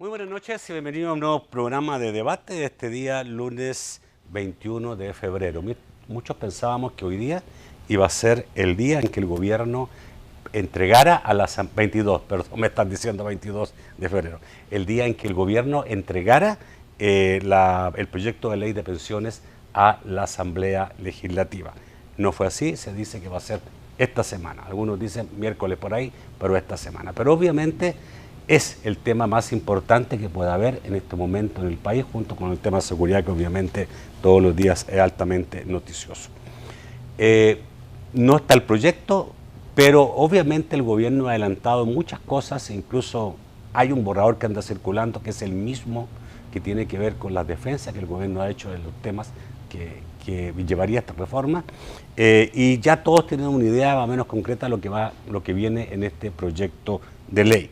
Muy buenas noches y bienvenido a un nuevo programa de debate de este día, lunes 21 de febrero. Muchos pensábamos que hoy día iba a ser el día en que el gobierno entregara a la 22, perdón, me están diciendo 22 de febrero, el día en que el gobierno entregara el proyecto de ley de pensiones a la Asamblea Legislativa. No fue así, se dice que va a ser esta semana. Algunos dicen miércoles por ahí, pero esta semana. Pero obviamente es el tema más importante que puede haber en este momento en el país, junto con el tema de seguridad, que obviamente todos los días es altamente noticioso. No está el proyecto, pero obviamente el gobierno ha adelantado muchas cosas, incluso hay un borrador que anda circulando que es el mismo que tiene que ver con las defensas que el gobierno ha hecho de los temas que llevaría esta reforma, y ya todos tienen una idea más o menos concreta de lo que viene en este proyecto de ley.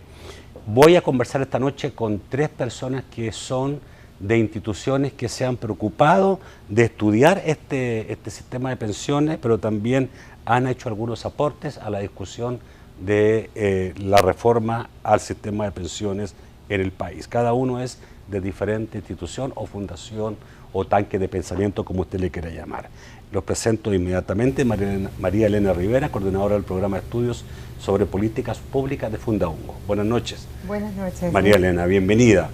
Voy a conversar esta noche con tres personas que son de instituciones que se han preocupado de estudiar este sistema de pensiones, pero también han hecho algunos aportes a la discusión de la reforma al sistema de pensiones en el país. Cada uno es de diferente institución o fundación o tanque de pensamiento, como usted le quiera llamar. Los presento inmediatamente. María Elena Rivera, coordinadora del programa de estudios sobre políticas públicas de Fundaungo. Buenas noches. Buenas noches. María Elena, bienvenida.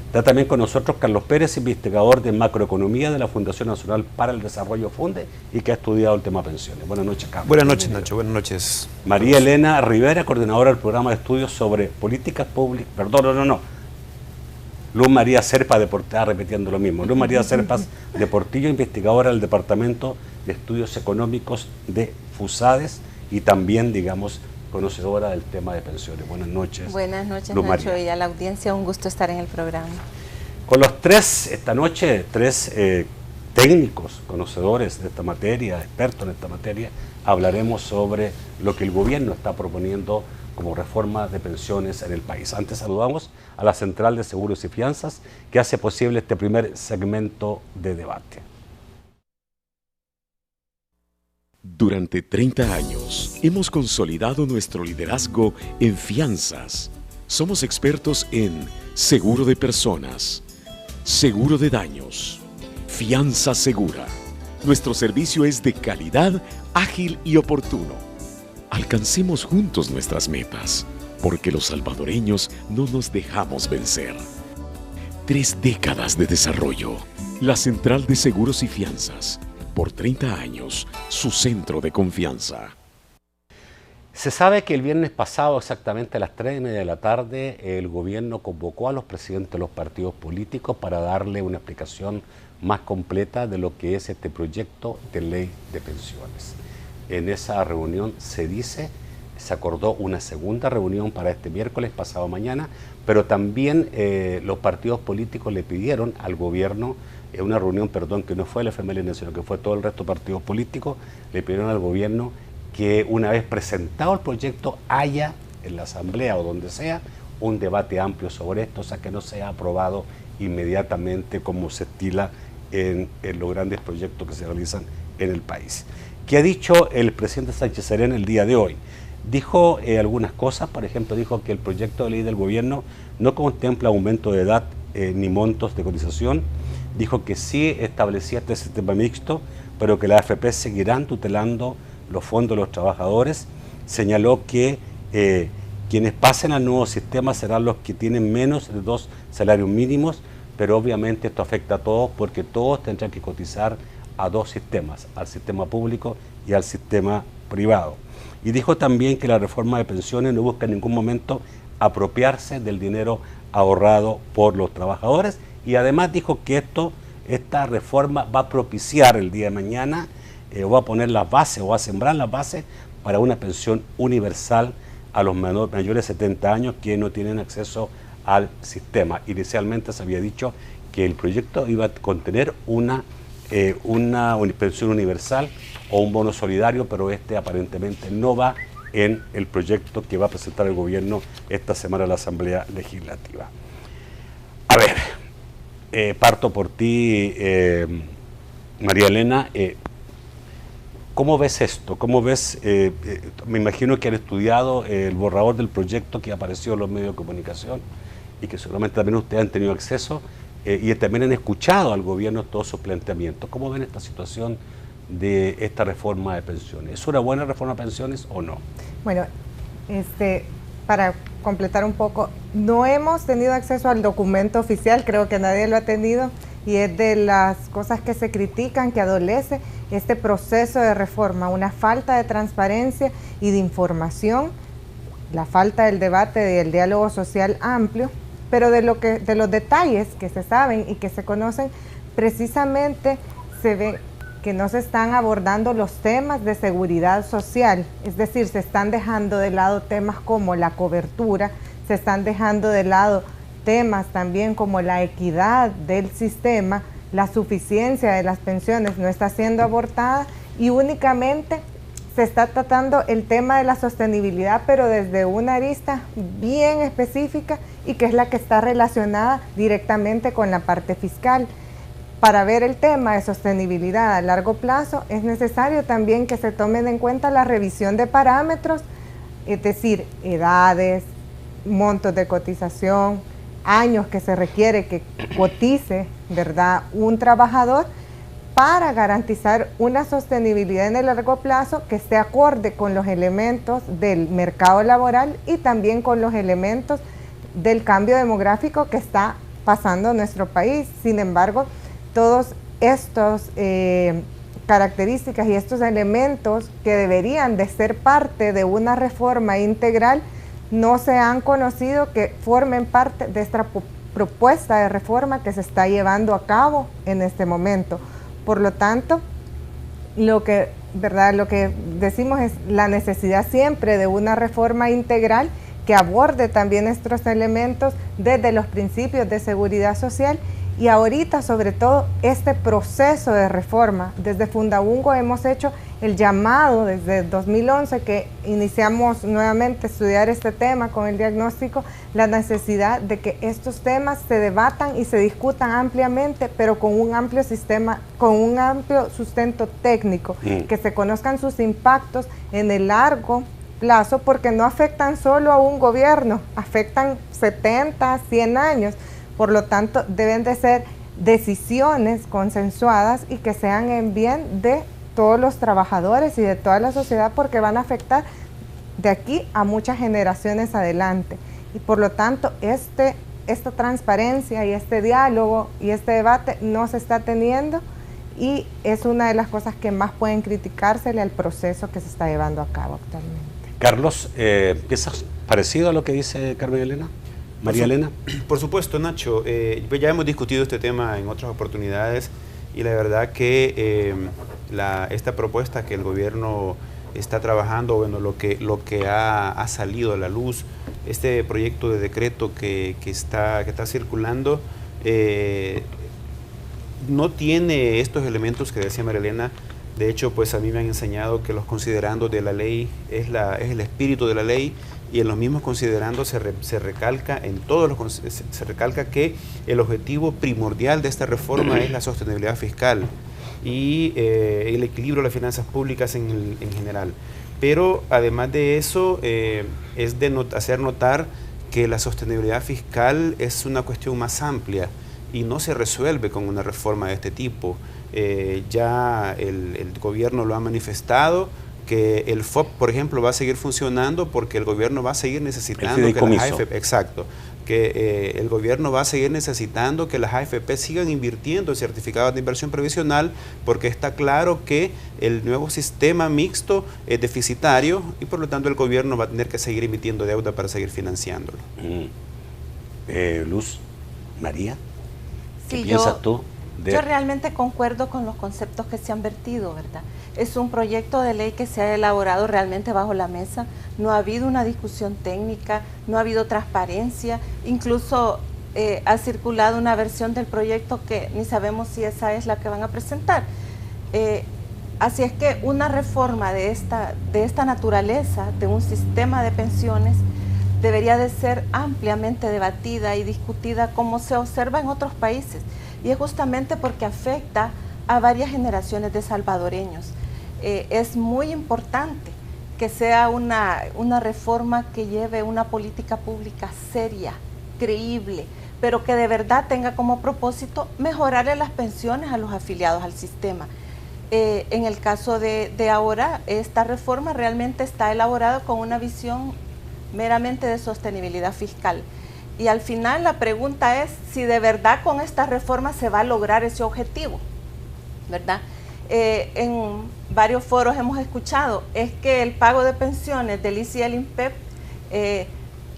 Está también con nosotros Carlos Pérez, investigador de macroeconomía de la Fundación Nacional para el Desarrollo Funde y que ha estudiado el tema pensiones. Buenas noches, Carlos. Buenas noches, Nacho. Buenas noches. María Elena Rivera, coordinadora del programa de estudios sobre políticas públicas. Luz María Serpa de Portillo, repitiendo lo mismo. Luz María Serpas de Portillo, investigadora del Departamento de Estudios Económicos de FUSADES y también, digamos, conocedora del tema de pensiones. Buenas noches. Buenas noches, Luz Nacho, María. y a la audiencia, un gusto estar en el programa. Con los tres, esta noche, tres técnicos, conocedores de esta materia, expertos en esta materia, hablaremos sobre lo que el gobierno está proponiendo como reforma de pensiones en el país. Antes saludamos a la Central de Seguros y Fianzas, que hace posible este primer segmento de debate. Durante 30 años hemos consolidado nuestro liderazgo en fianzas. Somos expertos en seguro de personas, seguro de daños, fianza segura. Nuestro servicio es de calidad, ágil y oportuno. Alcancemos juntos nuestras metas, porque los salvadoreños no nos dejamos vencer. 3 décadas de desarrollo. La Central de Seguros y Fianzas. Por 30 años, su centro de confianza. Se sabe que el viernes pasado, exactamente a las 3:30 de la tarde, el gobierno convocó a los presidentes de los partidos políticos para darle una explicación más completa de lo que es este proyecto de ley de pensiones. En esa reunión se acordó una segunda reunión para este miércoles, pasado mañana, pero también los partidos políticos le pidieron al gobierno, una reunión, que no fue el FMLN, sino que fue todo el resto de partidos políticos, le pidieron al gobierno que una vez presentado el proyecto haya en la asamblea o donde sea un debate amplio sobre esto, o sea que no sea aprobado inmediatamente como se estila en los grandes proyectos que se realizan en el país. ¿Qué ha dicho el presidente Sánchez Serén el día de hoy? Dijo algunas cosas, por ejemplo, dijo que el proyecto de ley del gobierno no contempla aumento de edad ni montos de cotización. Dijo que sí establecía este sistema mixto, pero que las AFP seguirán tutelando los fondos de los trabajadores. Señaló que quienes pasen al nuevo sistema serán los que tienen menos de 2 salarios mínimos, pero obviamente esto afecta a todos porque todos tendrán que cotizar a 2 sistemas, al sistema público y al sistema privado. Y dijo también que la reforma de pensiones no busca en ningún momento apropiarse del dinero ahorrado por los trabajadores, y además dijo que esta reforma va a propiciar el día de mañana, o va a poner las bases o va a sembrar las bases para una pensión universal a los mayores de 70 años que no tienen acceso al sistema. Inicialmente se había dicho que el proyecto iba a contener una pensión universal o un bono solidario, pero este aparentemente no va en el proyecto que va a presentar el gobierno esta semana a la Asamblea Legislativa. A ver, parto por ti, María Elena. ¿Cómo ves esto? ¿Cómo ves? Me imagino que han estudiado el borrador del proyecto que apareció en los medios de comunicación y que seguramente también ustedes han tenido acceso y también han escuchado al gobierno todos sus planteamientos. ¿Cómo ven esta situación de esta reforma de pensiones? ¿Es una buena reforma de pensiones o no? Bueno, para completar un poco, no hemos tenido acceso al documento oficial, creo que nadie lo ha tenido, y es de las cosas que se critican, que adolece este proceso de reforma, una falta de transparencia y de información, la falta del debate y del diálogo social amplio, pero de los detalles que se saben y que se conocen, precisamente se ve que no se están abordando los temas de seguridad social, es decir, se están dejando de lado temas como la cobertura, se están dejando de lado temas también como la equidad del sistema, la suficiencia de las pensiones no está siendo abordada y únicamente se está tratando el tema de la sostenibilidad, pero desde una arista bien específica y que es la que está relacionada directamente con la parte fiscal. Para ver el tema de sostenibilidad a largo plazo es necesario también que se tomen en cuenta la revisión de parámetros, es decir, edades, montos de cotización, años que se requiere que cotice, ¿verdad?, un trabajador para garantizar una sostenibilidad en el largo plazo que esté acorde con los elementos del mercado laboral y también con los elementos del cambio demográfico que está pasando en nuestro país. Sin embargo, todos estos características y estos elementos que deberían de ser parte de una reforma integral no se han conocido que formen parte de esta propuesta de reforma que se está llevando a cabo en este momento. Por lo tanto, lo que decimos es la necesidad siempre de una reforma integral que aborde también estos elementos desde los principios de seguridad social y ahorita sobre todo este proceso de reforma. Desde Fundaungo hemos hecho el llamado desde 2011 que iniciamos nuevamente a estudiar este tema con el diagnóstico, la necesidad de que estos temas se debatan y se discutan ampliamente, pero con un amplio sistema, con un amplio sustento técnico, que se conozcan sus impactos en el largo plazo, porque no afectan solo a un gobierno, afectan 70, 100 años. Por lo tanto, deben de ser decisiones consensuadas y que sean en bien de todos los trabajadores y de toda la sociedad, porque van a afectar de aquí a muchas generaciones adelante. Y por lo tanto, esta transparencia y este diálogo y este debate no se está teniendo y es una de las cosas que más pueden criticársele al proceso que se está llevando a cabo actualmente. Carlos, ¿piensas parecido a lo que dice Carmen Elena? María Elena. Por supuesto, Nacho. Ya hemos discutido este tema en otras oportunidades y la verdad que esta propuesta que el gobierno está trabajando, bueno, lo que ha salido a la luz, este proyecto de decreto que está circulando, no tiene estos elementos que decía María Elena. De hecho, pues a mí me han enseñado que los considerandos de la ley es el espíritu de la ley. Y en los mismos considerandos se recalca que el objetivo primordial de esta reforma es la sostenibilidad fiscal y el equilibrio de las finanzas públicas en general. Pero además de eso, es de hacer notar que la sostenibilidad fiscal es una cuestión más amplia y no se resuelve con una reforma de este tipo. Ya el gobierno lo ha manifestado, que el FOP, por ejemplo, va a seguir funcionando porque el gobierno va a seguir necesitando que las AFP, el gobierno va a seguir necesitando que las AFP sigan invirtiendo en certificados de inversión previsional porque está claro que el nuevo sistema mixto es deficitario y por lo tanto el gobierno va a tener que seguir emitiendo deuda para seguir financiándolo. Luz, María, ¿qué Sí, piensas tú? Yo realmente concuerdo con los conceptos que se han vertido, ¿verdad? Es un proyecto de ley que se ha elaborado realmente bajo la mesa, no ha habido una discusión técnica, no ha habido transparencia, incluso ha circulado una versión del proyecto que ni sabemos si esa es la que van a presentar. Así es que una reforma de esta naturaleza, de un sistema de pensiones, debería de ser ampliamente debatida y discutida como se observa en otros países. Y es justamente porque afecta a varias generaciones de salvadoreños. Es muy importante que sea una reforma que lleve una política pública seria, creíble, pero que de verdad tenga como propósito mejorarle las pensiones a los afiliados al sistema. En el caso de ahora, esta reforma realmente está elaborada con una visión meramente de sostenibilidad fiscal. Y al final la pregunta es si de verdad con esta reforma se va a lograr ese objetivo, ¿verdad? En varios foros hemos escuchado, es que el pago de pensiones del ICE y el INPEP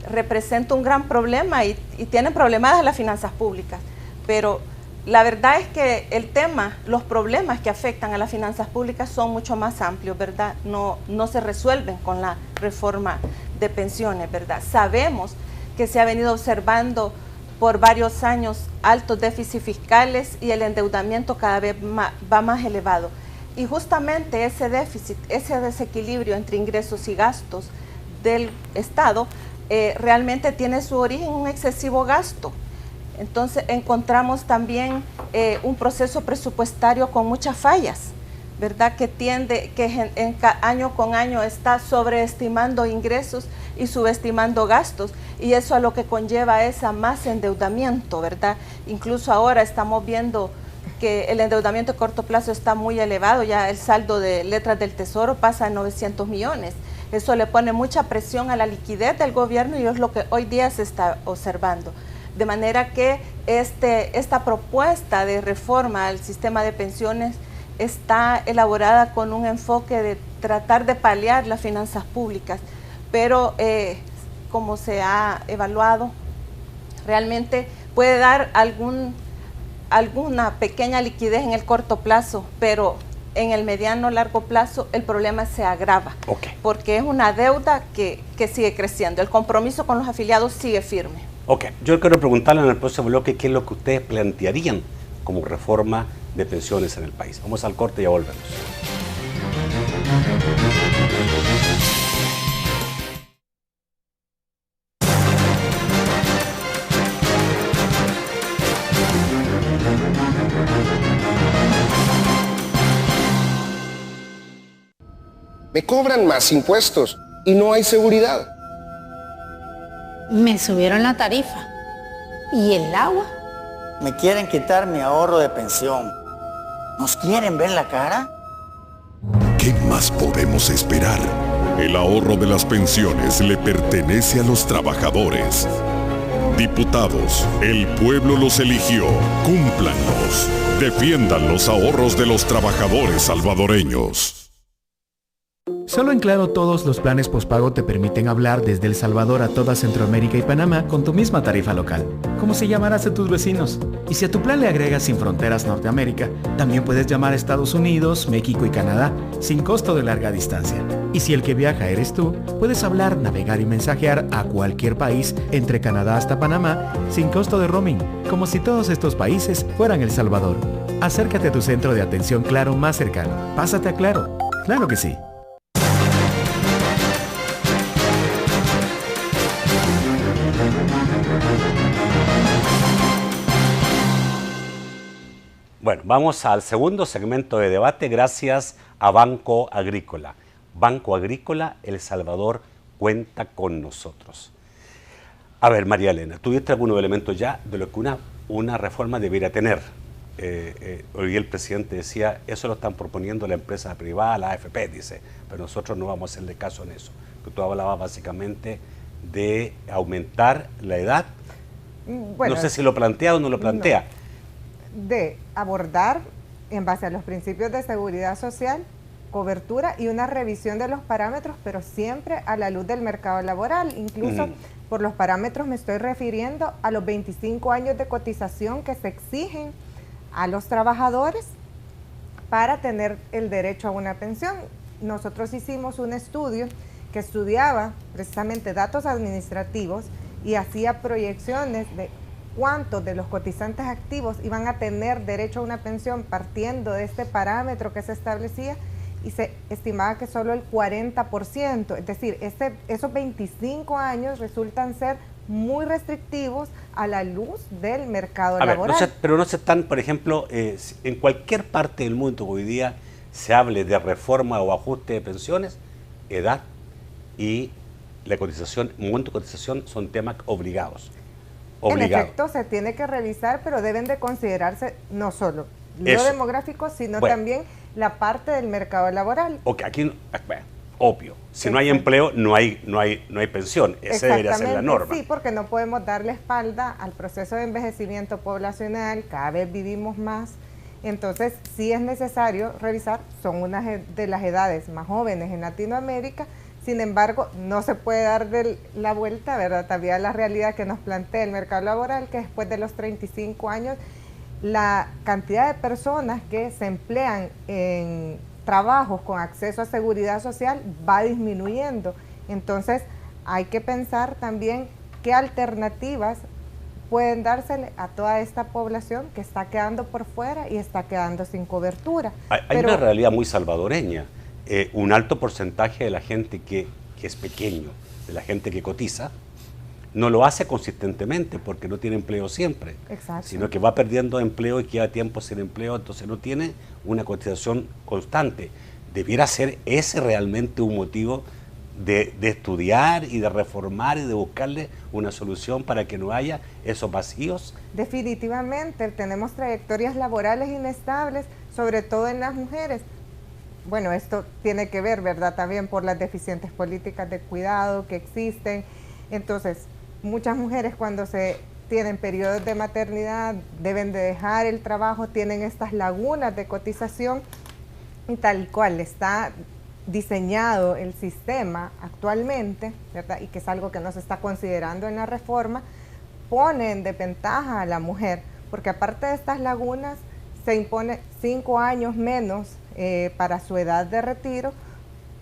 representa un gran problema y tienen problemas las finanzas públicas, pero la verdad es que el tema, los problemas que afectan a las finanzas públicas son mucho más amplios, ¿verdad? No se resuelven con la reforma de pensiones, ¿verdad? Sabemos que se ha venido observando por varios años altos déficits fiscales y el endeudamiento cada vez va más elevado. Y justamente ese déficit, ese desequilibrio entre ingresos y gastos del Estado realmente tiene su origen en un excesivo gasto. Entonces encontramos también un proceso presupuestario con muchas fallas, ¿verdad? Que año con año está sobreestimando ingresos y subestimando gastos, y eso a lo que conlleva es a más endeudamiento, ¿verdad? Incluso ahora estamos viendo que el endeudamiento a corto plazo está muy elevado, ya el saldo de letras del Tesoro pasa a 900 millones. Eso le pone mucha presión a la liquidez del gobierno y es lo que hoy día se está observando. De manera que esta propuesta de reforma al sistema de pensiones está elaborada con un enfoque de tratar de paliar las finanzas públicas, pero como se ha evaluado, realmente puede dar alguna pequeña liquidez en el corto plazo, pero en el mediano largo plazo el problema se agrava, porque es una deuda que sigue creciendo, el compromiso con los afiliados sigue firme. Yo quiero preguntarle en el próximo bloque qué es lo que ustedes plantearían como reforma de pensiones en el país. Vamos al corte y ya volvemos. Me cobran más impuestos y no hay seguridad. Me subieron la tarifa. ¿Y el agua? Me quieren quitar mi ahorro de pensión. ¿Nos quieren ver la cara? ¿Qué más podemos esperar? El ahorro de las pensiones le pertenece a los trabajadores. Diputados, el pueblo los eligió. Cúmplanlos. Defiendan los ahorros de los trabajadores salvadoreños. Solo en Claro todos los planes postpago te permiten hablar desde El Salvador a toda Centroamérica y Panamá con tu misma tarifa local, como si llamaras a tus vecinos. Y si a tu plan le agregas Sin Fronteras Norteamérica, también puedes llamar a Estados Unidos, México y Canadá sin costo de larga distancia. Y si el que viaja eres tú, puedes hablar, navegar y mensajear a cualquier país entre Canadá hasta Panamá sin costo de roaming, como si todos estos países fueran El Salvador. Acércate a tu centro de atención Claro más cercano. Pásate a Claro. Claro que sí. Bueno, vamos al segundo segmento de debate gracias a Banco Agrícola. Banco Agrícola, El Salvador cuenta con nosotros. A ver, María Elena, ¿tuviste algunos elementos ya de lo que una reforma debería tener? Hoy el presidente decía, eso lo están proponiendo la empresa privada, la AFP, dice, pero nosotros no vamos a hacerle caso en eso. Que tú hablabas básicamente de aumentar la edad. Bueno, no sé si lo plantea o no lo plantea. No. De abordar, en base a los principios de seguridad social, cobertura y una revisión de los parámetros, pero siempre a la luz del mercado laboral. Incluso por los parámetros me estoy refiriendo a los 25 años de cotización que se exigen a los trabajadores para tener el derecho a una pensión. Nosotros hicimos un estudio que estudiaba precisamente datos administrativos y hacía proyecciones de cuántos de los cotizantes activos iban a tener derecho a una pensión partiendo de este parámetro que se establecía, y se estimaba que solo el 40%, es decir, esos 25 años resultan ser muy restrictivos a la luz del mercado laboral. Pero no se están, por ejemplo, en cualquier parte del mundo hoy día se hable de reforma o ajuste de pensiones, edad y la cotización, monto de cotización son temas obligados. obligado. En efecto, se tiene que revisar, pero deben de considerarse no solo lo demográfico, sino también la parte del mercado laboral. Ok, aquí, bueno, obvio, si no hay empleo, no hay pensión. Esa debería ser la norma. Sí, porque no podemos darle espalda al proceso de envejecimiento poblacional, cada vez vivimos más. Entonces, sí es necesario revisar, son unas de las edades más jóvenes en Latinoamérica. Sin embargo, no se puede dar la vuelta, ¿verdad? También la realidad que nos plantea el mercado laboral, que después de los 35 años, la cantidad de personas que se emplean en trabajos con acceso a seguridad social va disminuyendo. Entonces, hay que pensar también qué alternativas pueden dársele a toda esta población que está quedando por fuera y está quedando sin cobertura. Hay una realidad muy salvadoreña. Un alto porcentaje de la gente que es pequeño, de la gente que cotiza, no lo hace consistentemente porque no tiene empleo siempre. Exacto. Sino que va perdiendo empleo y queda tiempo sin empleo, entonces no tiene una cotización constante. Debiera ser ese realmente un motivo de estudiar y de reformar y de buscarle una solución para que no haya esos vacíos. Definitivamente, tenemos trayectorias laborales inestables, sobre todo en las mujeres. Bueno, esto tiene que ver, ¿verdad?, también por las deficientes políticas de cuidado que existen. Entonces, muchas mujeres cuando se tienen periodos de maternidad deben de dejar el trabajo, tienen estas lagunas de cotización y tal cual está diseñado el sistema actualmente, ¿verdad?, y que es algo que no se está considerando en la reforma, pone en desventaja a la mujer, porque aparte de estas lagunas se impone 5 años menos para su edad de retiro,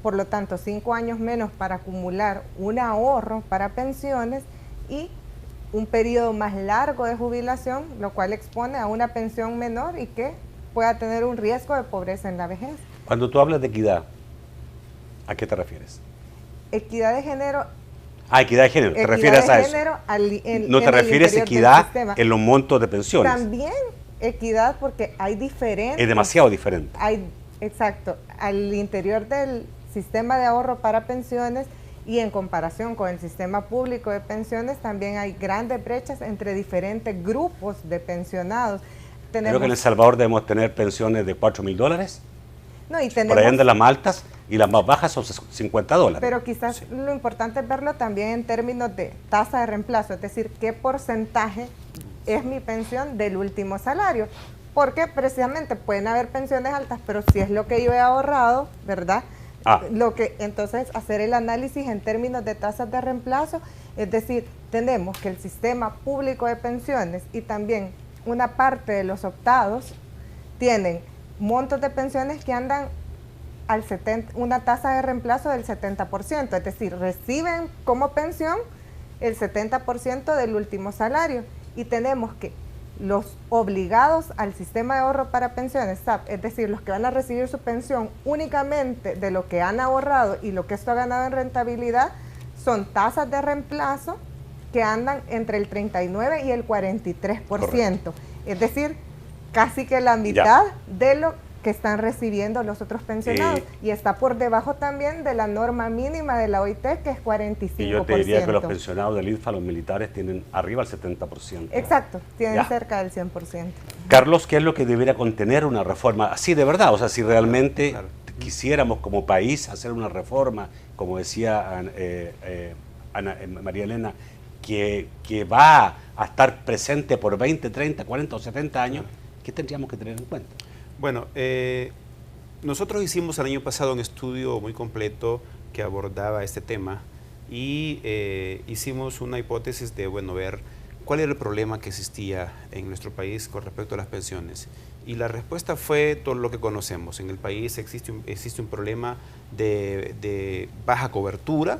por lo tanto 5 años menos para acumular un ahorro para pensiones y un periodo más largo de jubilación, lo cual expone a una pensión menor y que pueda tener un riesgo de pobreza en la vejez. Cuando tú hablas de equidad, ¿a qué te refieres? Equidad de género. Equidad de género, ¿te refieres a eso? No te refieres a equidad en los montos de pensiones. También equidad porque hay diferentes. Es demasiado diferente. Exacto, al interior del sistema de ahorro para pensiones y en comparación con el sistema público de pensiones también hay grandes brechas entre diferentes grupos de pensionados. Creo que en El Salvador debemos tener pensiones de $4,000. No, y tenemos, por ahí andan las más altas y las más bajas son $50. Pero quizás lo importante es verlo también en términos de tasa de reemplazo, es decir, qué porcentaje es mi pensión del último salario. Porque precisamente pueden haber pensiones altas, pero si es lo que yo he ahorrado, ¿verdad? Entonces hacer el análisis en términos de tasas de reemplazo, es decir, tenemos que el sistema público de pensiones y también una parte de los optados tienen montos de pensiones que andan al una tasa de reemplazo del 70%, es decir, reciben como pensión el 70% del último salario y tenemos que los obligados al sistema de ahorro para pensiones, SAP, es decir, los que van a recibir su pensión únicamente de lo que han ahorrado y lo que esto ha ganado en rentabilidad, son tasas de reemplazo que andan entre el 39 y el 43%. Correcto. Es decir, casi que la mitad de lo que están recibiendo los otros pensionados y está por debajo también de la norma mínima de la OIT, que es 45%. Y yo te diría que los pensionados del INFA, los militares, tienen arriba el 70%. Exacto, tienen cerca del 100%. Carlos, ¿qué es lo que debería contener una reforma? Así de verdad, o sea, si realmente quisiéramos como país hacer una reforma, como decía María Elena, que va a estar presente por 20, 30, 40 o 70 años, ¿qué tendríamos que tener en cuenta? Bueno, nosotros hicimos el año pasado un estudio muy completo que abordaba este tema y hicimos una hipótesis de, ver cuál era el problema que existía en nuestro país con respecto a las pensiones. Y la respuesta fue todo lo que conocemos. En el país existe un problema de baja cobertura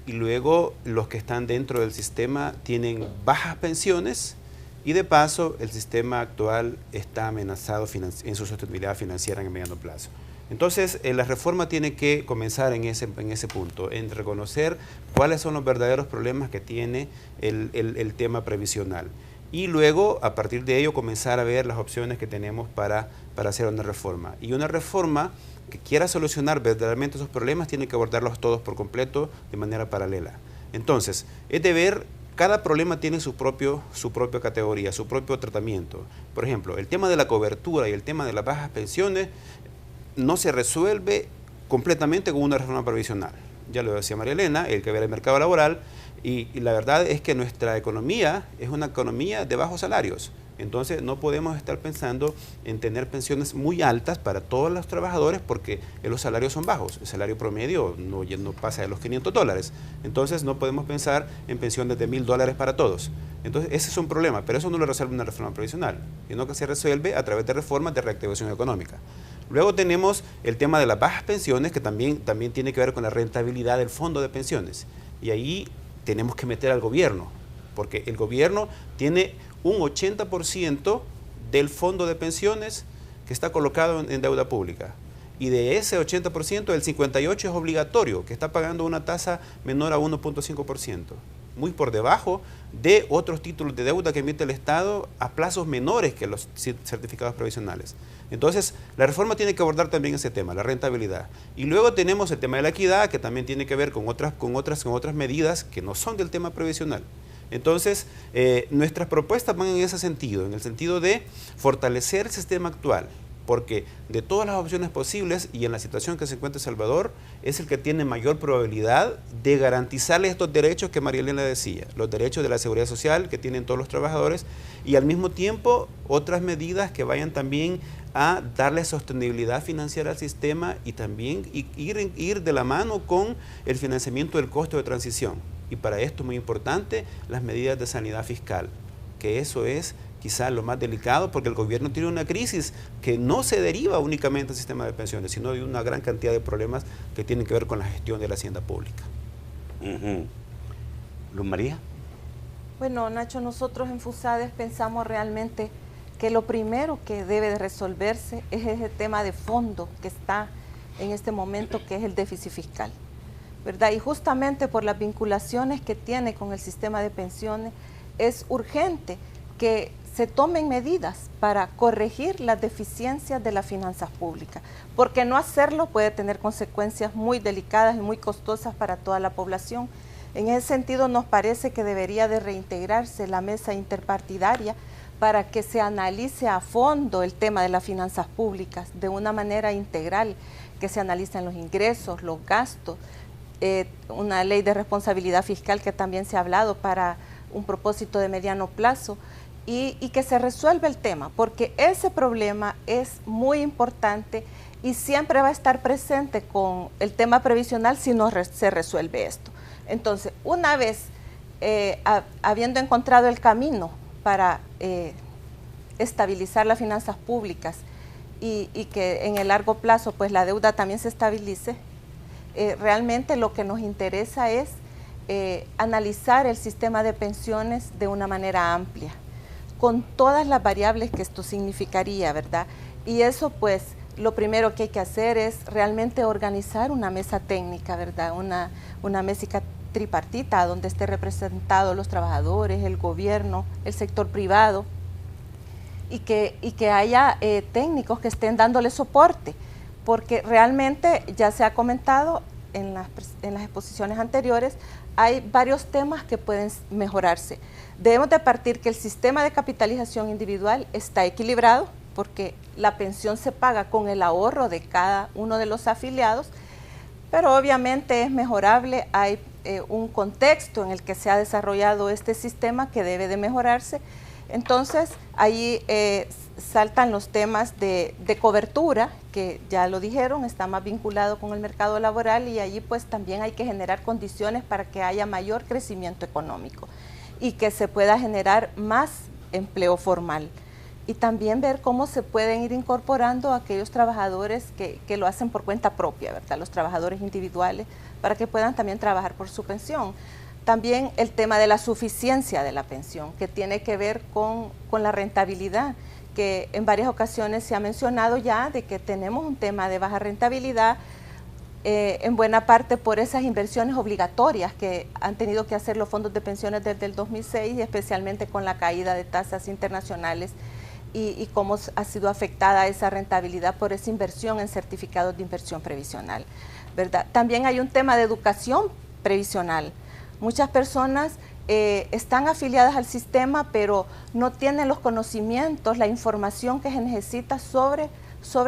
y luego los que están dentro del sistema tienen bajas pensiones. Y de paso, el sistema actual está amenazado en su sostenibilidad financiera en el mediano plazo. Entonces, la reforma tiene que comenzar en ese punto, en reconocer cuáles son los verdaderos problemas que tiene el tema previsional. Y luego, a partir de ello, comenzar a ver las opciones que tenemos para hacer una reforma. Y una reforma que quiera solucionar verdaderamente esos problemas tiene que abordarlos todos por completo de manera paralela. Entonces, es de ver cada problema tiene su propia categoría, su propio tratamiento. Por ejemplo, el tema de la cobertura y el tema de las bajas pensiones no se resuelve completamente con una reforma previsional. Ya lo decía María Elena, hay que ver el mercado laboral, y la verdad es que nuestra economía es una economía de bajos salarios. Entonces no podemos estar pensando en tener pensiones muy altas para todos los trabajadores porque los salarios son bajos. El salario promedio no pasa de los $500. Entonces no podemos pensar en pensiones de $1,000 para todos. Entonces ese es un problema, pero eso no lo resuelve una reforma previsional, sino que se resuelve a través de reformas de reactivación económica. Luego tenemos el tema de las bajas pensiones, que también tiene que ver con la rentabilidad del fondo de pensiones. Y ahí tenemos que meter al gobierno, porque el gobierno tiene un 80% del fondo de pensiones que está colocado en deuda pública. Y de ese 80%, el 58% es obligatorio, que está pagando una tasa menor a 1.5%, muy por debajo de otros títulos de deuda que emite el Estado a plazos menores que los certificados provisionales. Entonces, la reforma tiene que abordar también ese tema, la rentabilidad. Y luego tenemos el tema de la equidad, que también tiene que ver con otras medidas que no son del tema previsional. Entonces, nuestras propuestas van en ese sentido, en el sentido de fortalecer el sistema actual, porque de todas las opciones posibles y en la situación que se encuentra El Salvador, es el que tiene mayor probabilidad de garantizarle estos derechos que María Elena decía, los derechos de la seguridad social que tienen todos los trabajadores y al mismo tiempo otras medidas que vayan también a darle sostenibilidad financiera al sistema y también ir de la mano con el financiamiento del costo de transición. Y para esto es muy importante las medidas de sanidad fiscal, que eso es quizás lo más delicado porque el gobierno tiene una crisis que no se deriva únicamente del sistema de pensiones, sino de una gran cantidad de problemas que tienen que ver con la gestión de la hacienda pública. Luz María. Bueno, Nacho, nosotros en FUSADES pensamos realmente que lo primero que debe de resolverse es ese tema de fondo que está en este momento, que es el déficit fiscal, ¿verdad? Y justamente por las vinculaciones que tiene con el sistema de pensiones, es urgente que se tomen medidas para corregir las deficiencias de las finanzas públicas, porque no hacerlo puede tener consecuencias muy delicadas y muy costosas para toda la población. En ese sentido, nos parece que debería de reintegrarse la mesa interpartidaria para que se analice a fondo el tema de las finanzas públicas de una manera integral, que se analicen los ingresos, los gastos, una ley de responsabilidad fiscal que también se ha hablado para un propósito de mediano plazo, y que se resuelva el tema, porque ese problema es muy importante y siempre va a estar presente con el tema previsional si no se resuelve esto. Entonces, una vez habiendo encontrado el camino para estabilizar las finanzas públicas y que en el largo plazo pues la deuda también se estabilice, realmente lo que nos interesa es analizar el sistema de pensiones de una manera amplia, con todas las variables que esto significaría, ¿verdad? Y eso pues lo primero que hay que hacer es realmente organizar una mesa técnica, ¿verdad? Una mesa tripartita donde esté representados los trabajadores, el gobierno, el sector privado y que haya técnicos que estén dándole soporte, porque realmente ya se ha comentado en las exposiciones anteriores, hay varios temas que pueden mejorarse. Debemos de partir que el sistema de capitalización individual está equilibrado porque la pensión se paga con el ahorro de cada uno de los afiliados, pero obviamente es mejorable, hay un contexto en el que se ha desarrollado este sistema que debe de mejorarse. Entonces ahí saltan los temas de cobertura, que ya lo dijeron, está más vinculado con el mercado laboral y allí pues también hay que generar condiciones para que haya mayor crecimiento económico y que se pueda generar más empleo formal. Y también ver cómo se pueden ir incorporando a aquellos trabajadores que lo hacen por cuenta propia, ¿verdad? Los trabajadores individuales, para que puedan también trabajar por su pensión. También el tema de la suficiencia de la pensión, que tiene que ver con la rentabilidad, que en varias ocasiones se ha mencionado ya de que tenemos un tema de baja rentabilidad, en buena parte por esas inversiones obligatorias que han tenido que hacer los fondos de pensiones desde el 2006, y especialmente con la caída de tasas internacionales y cómo ha sido afectada esa rentabilidad por esa inversión en certificados de inversión previsional, ¿verdad? También hay un tema de educación previsional. Muchas personas están afiliadas al sistema, pero no tienen los conocimientos, la información que se necesita sobre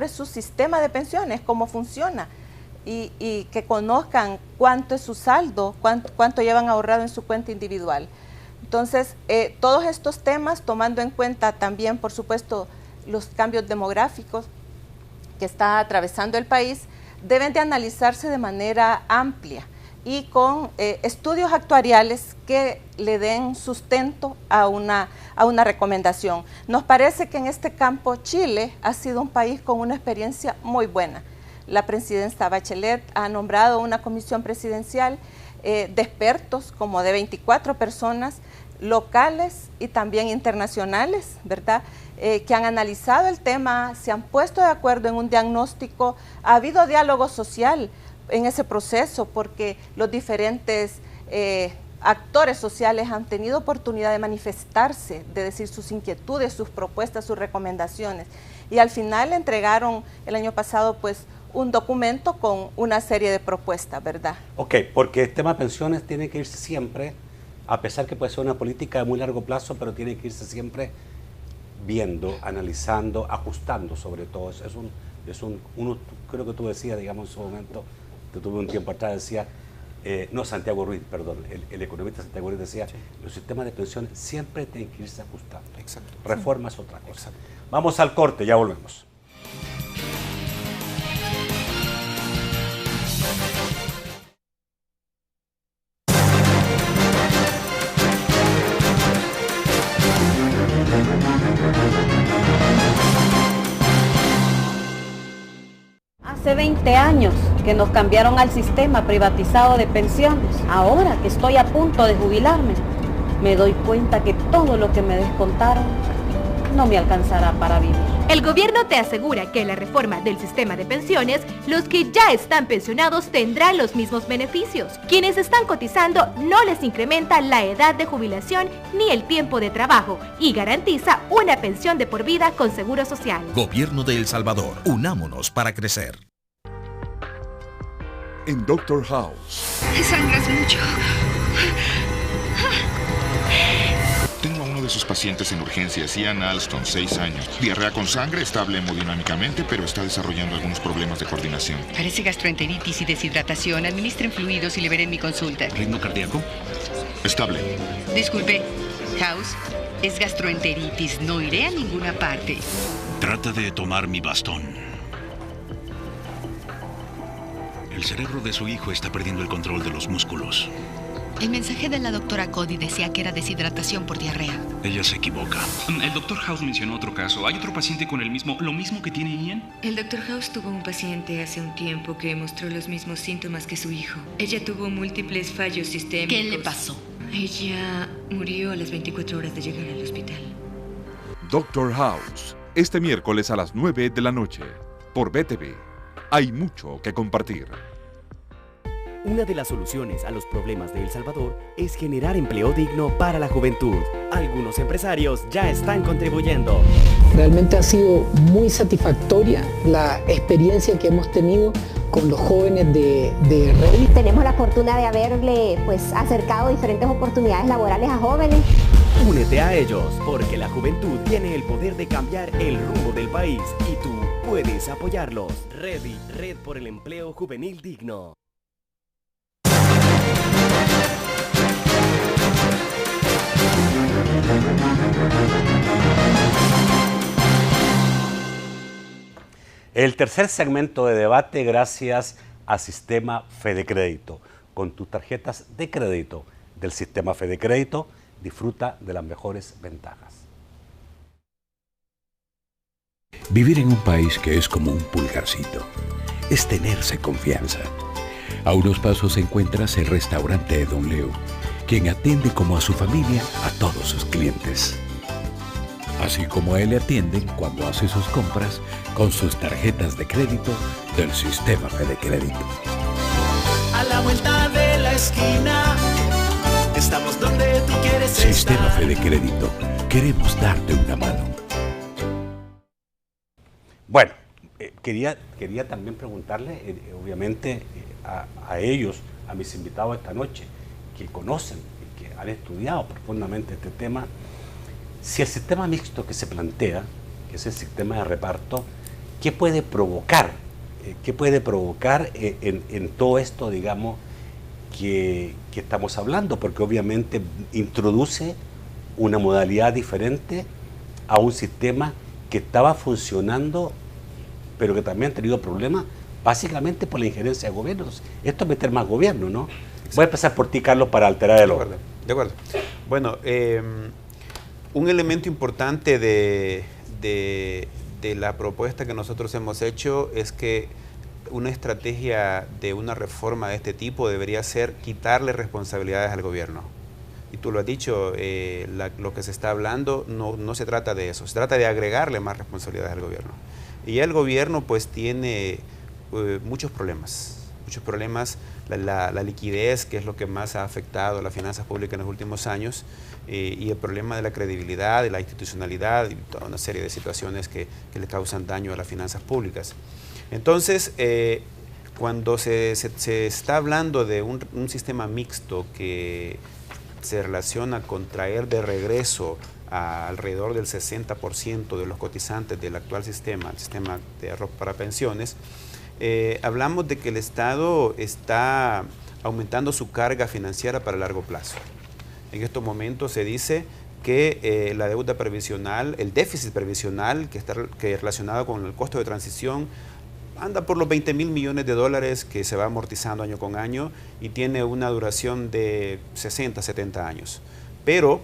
su sistema de pensiones, cómo funciona, y que conozcan cuánto es su saldo, cuánto llevan ahorrado en su cuenta individual. Entonces, todos estos temas, tomando en cuenta también, por supuesto, los cambios demográficos que está atravesando el país, deben de analizarse de manera amplia y con estudios actuariales que le den sustento a una recomendación. Nos parece que en este campo Chile ha sido un país con una experiencia muy buena. La presidenta Bachelet ha nombrado una comisión presidencial de expertos, como de 24 personas, locales y también internacionales, ¿verdad?, que han analizado el tema, se han puesto de acuerdo en un diagnóstico, ha habido diálogo social en ese proceso, porque los diferentes actores sociales han tenido oportunidad de manifestarse, de decir sus inquietudes, sus propuestas, sus recomendaciones, y al final entregaron el año pasado pues un documento con una serie de propuestas, ¿verdad? Ok, porque el tema de pensiones tiene que irse siempre, a pesar que puede ser una política de muy largo plazo, pero tiene que irse siempre viendo, analizando, ajustando sobre todo. Creo que tú decías, digamos, en su momento, te tuve un tiempo atrás, decía, Santiago Ruiz, perdón, el economista Santiago Ruiz decía, los sistemas de pensiones siempre tienen que irse ajustando. Exacto. Reforma es otra cosa. Exacto. Vamos al corte, ya volvemos. Hace 20 años que nos cambiaron al sistema privatizado de pensiones. Ahora que estoy a punto de jubilarme, me doy cuenta que todo lo que me descontaron no me alcanzará para vivir. El gobierno te asegura que en la reforma del sistema de pensiones, los que ya están pensionados tendrán los mismos beneficios. Quienes están cotizando no les incrementa la edad de jubilación ni el tiempo de trabajo y garantiza una pensión de por vida con seguro social. Gobierno de El Salvador, unámonos para crecer. En Doctor House. Sangras mucho. Tengo a uno de sus pacientes en urgencias, Ian Alston, 6 años. Diarrea con sangre, estable hemodinámicamente, pero está desarrollando algunos problemas de coordinación. Parece gastroenteritis y deshidratación. Administren fluidos y le veré en mi consulta. ¿Ritmo cardíaco? Estable. Disculpe, House, es gastroenteritis. No iré a ninguna parte. Trata de tomar mi bastón. El cerebro de su hijo está perdiendo el control de los músculos. El mensaje de la doctora Cody decía que era deshidratación por diarrea. Ella se equivoca. El doctor House mencionó otro caso. ¿Hay otro paciente con lo mismo que tiene Ian? El doctor House tuvo un paciente hace un tiempo que mostró los mismos síntomas que su hijo. Ella tuvo múltiples fallos sistémicos. ¿Qué le pasó? Ella murió a las 24 horas de llegar al hospital. Doctor House, este miércoles a las 9 de la noche, por BTV. Hay mucho que compartir. Una de las soluciones a los problemas de El Salvador es generar empleo digno para la juventud. Algunos empresarios ya están contribuyendo. Realmente ha sido muy satisfactoria la experiencia que hemos tenido con los jóvenes de Reddit. Tenemos la fortuna de haberle acercado diferentes oportunidades laborales a jóvenes. Únete a ellos, porque la juventud tiene el poder de cambiar el rumbo del país y tú puedes apoyarlos. Reddit, Red por el Empleo Juvenil Digno. El tercer segmento de debate gracias a Sistema Fedecrédito. Con tus tarjetas de crédito del Sistema Fedecrédito, disfruta de las mejores ventajas. Vivir en un país que es como un pulgarcito es tenerse confianza. A unos pasos encuentras el restaurante de Don Leo, quien atiende como a su familia a todos sus clientes. Así como a él le atienden cuando hace sus compras con sus tarjetas de crédito del Sistema Fedecrédito. A la vuelta de la esquina, estamos donde tú quieres estar. Sistema Fedecrédito, queremos darte una mano. Bueno, quería también preguntarle, obviamente, a ellos, a mis invitados esta noche, que conocen han estudiado profundamente este tema, si el sistema mixto que se plantea, que es el sistema de reparto, ¿qué puede provocar? ¿Qué puede provocar en todo esto, digamos, que estamos hablando? Porque obviamente introduce una modalidad diferente a un sistema que estaba funcionando, pero que también ha tenido problemas, básicamente por la injerencia de gobiernos. Esto es meter más gobierno, ¿no? Exacto. Voy a empezar por ti, Carlos, para alterar el orden. De acuerdo. Bueno, un elemento importante de la propuesta que nosotros hemos hecho es que una estrategia de una reforma de este tipo debería ser quitarle responsabilidades al gobierno. Y tú lo has dicho, lo que se está hablando no se trata de eso, se trata de agregarle más responsabilidades al gobierno. Y el gobierno pues tiene muchos problemas, la liquidez, que es lo que más ha afectado a las finanzas públicas en los últimos años, y el problema de la credibilidad, de la institucionalidad y toda una serie de situaciones que le causan daño a las finanzas públicas. Entonces, cuando se está hablando de un sistema mixto que se relaciona con traer de regreso a alrededor del 60% de los cotizantes del actual sistema, el sistema de ahorro para pensiones, hablamos de que el Estado está aumentando su carga financiera para largo plazo. En estos momentos se dice que la deuda previsional, el déficit previsional que es relacionado con el costo de transición, anda por los 20.000 millones de dólares que se va amortizando año con año y tiene una duración de 60, 70 años. Pero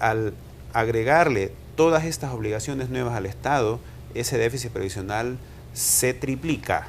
al agregarle todas estas obligaciones nuevas al Estado, ese déficit previsional se triplica,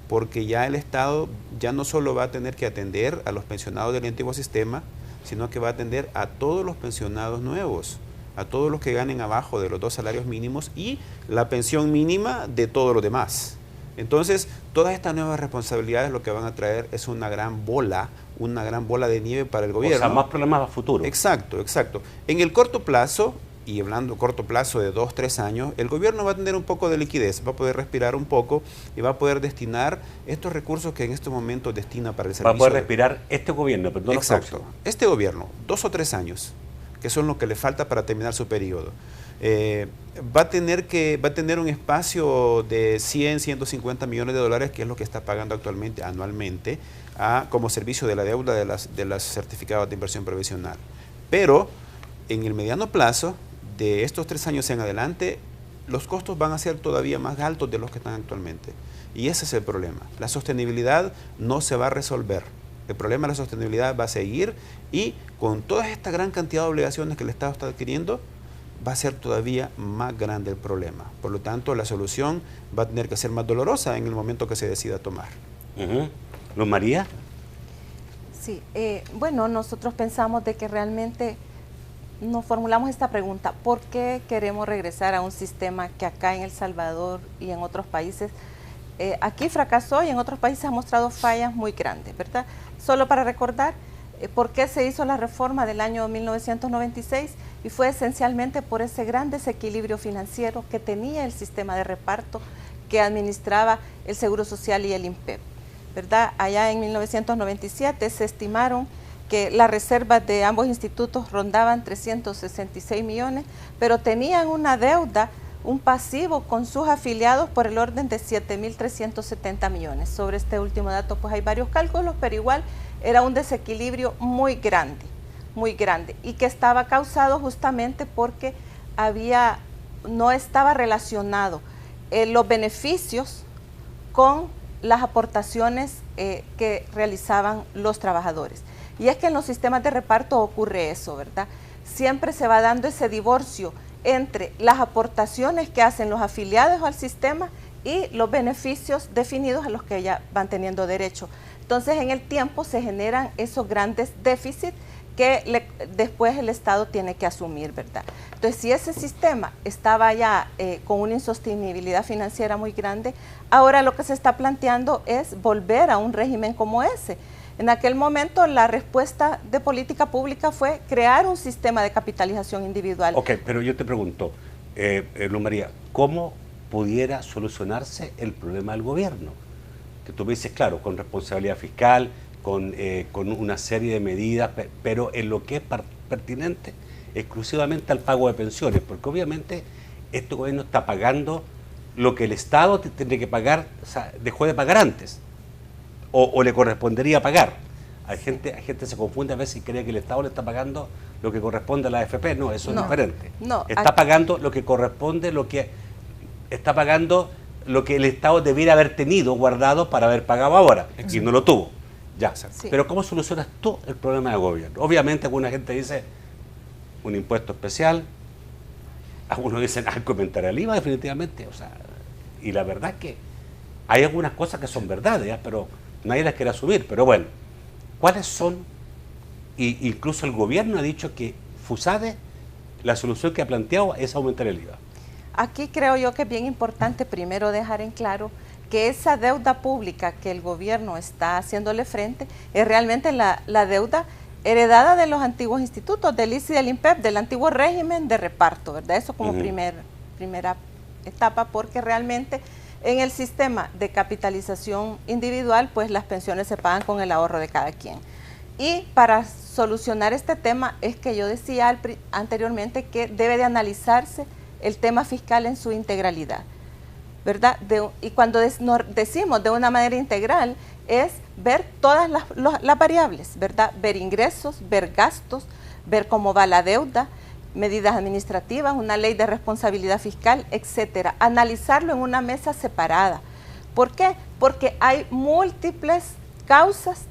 porque ya el Estado ya no solo va a tener que atender a los pensionados del antiguo sistema, sino que va a atender a todos los pensionados nuevos, a todos los que ganen abajo de los 2 salarios mínimos y la pensión mínima de todos los demás. Entonces, todas estas nuevas responsabilidades lo que van a traer es una gran bola de nieve para el gobierno. O sea, más problemas a futuro. Exacto, exacto. En el corto plazo, y hablando corto plazo de 2, 3 años, el gobierno va a tener un poco de liquidez, va a poder respirar un poco y va a poder destinar estos recursos que en estos momentos destina para el servicio. Va a poder respirar este gobierno, pero no los próximos. Este gobierno, 2 o 3 años, que son lo que le falta para terminar su periodo. Va a tener un espacio de 100, 150 millones de dólares, que es lo que está pagando actualmente, anualmente, como servicio de la deuda de los certificados de inversión previsional. Pero en el mediano plazo, de estos 3 años en adelante, los costos van a ser todavía más altos de los que están actualmente. Y ese es el problema. La sostenibilidad no se va a resolver. El problema de la sostenibilidad va a seguir y con toda esta gran cantidad de obligaciones que el Estado está adquiriendo, va a ser todavía más grande el problema. Por lo tanto, la solución va a tener que ser más dolorosa en el momento que se decida tomar. ¿Luz María? Sí, bueno, nosotros pensamos de que realmente nos formulamos esta pregunta: ¿por qué queremos regresar a un sistema que acá en El Salvador y en otros países aquí fracasó y en otros países ha mostrado fallas muy grandes, ¿verdad? Solo para recordar por qué se hizo la reforma del año 1996, y fue esencialmente por ese gran desequilibrio financiero que tenía el sistema de reparto que administraba el Seguro Social y el INPEP, ¿verdad? Allá en 1997 se estimaron que las reservas de ambos institutos rondaban 366 millones, pero tenían una deuda, un pasivo con sus afiliados por el orden de 7.370 millones. Sobre este último dato pues hay varios cálculos, pero igual era un desequilibrio muy grande, y que estaba causado justamente porque no estaba relacionado los beneficios con las aportaciones que realizaban los trabajadores. Y es que en los sistemas de reparto ocurre eso, ¿verdad? Siempre se va dando ese divorcio entre las aportaciones que hacen los afiliados al sistema y los beneficios definidos a los que ya van teniendo derecho. Entonces, en el tiempo se generan esos grandes déficits que después el Estado tiene que asumir, ¿verdad? Entonces, si ese sistema estaba ya con una insostenibilidad financiera muy grande, ahora lo que se está planteando es volver a un régimen como ese. En aquel momento la respuesta de política pública fue crear un sistema de capitalización individual. Ok, pero yo te pregunto, Luz María, ¿cómo pudiera solucionarse el problema del gobierno? Que tú me dices, claro, con responsabilidad fiscal, con una serie de medidas, pero en lo que es pertinente exclusivamente al pago de pensiones, porque obviamente este gobierno está pagando lo que el Estado tendría que pagar, o sea, dejó de pagar antes, o le correspondería pagar. Hay gente se confunde a veces y cree que el Estado le está pagando lo que corresponde a la AFP. No, eso es diferente. No, está pagando lo que corresponde, está pagando lo que el Estado debiera haber tenido guardado para haber pagado ahora, y no lo tuvo. Ya. Sí. Pero ¿cómo solucionas tú el problema de gobierno? Obviamente alguna gente dice un impuesto especial, algunos dicen aumentar el IVA definitivamente, o sea, y la verdad es que hay algunas cosas que son verdades, pero nadie las quiere asumir. Pero bueno, ¿cuáles son? Y incluso el gobierno ha dicho que FUSADE, la solución que ha planteado es aumentar el IVA. Aquí creo yo que es bien importante primero dejar en claro que esa deuda pública que el gobierno está haciéndole frente es realmente la deuda heredada de los antiguos institutos, del ICI y del INPEP, del antiguo régimen de reparto, ¿verdad? Eso como primera etapa, porque realmente en el sistema de capitalización individual, pues las pensiones se pagan con el ahorro de cada quien. Y para solucionar este tema es que yo decía anteriormente que debe de analizarse el tema fiscal en su integralidad, ¿verdad? Y cuando decimos de una manera integral, es ver todas las variables, ¿verdad? Ver ingresos, ver gastos, ver cómo va la deuda, medidas administrativas, una ley de responsabilidad fiscal, etcétera. Analizarlo en una mesa separada. ¿Por qué? Porque hay múltiples causas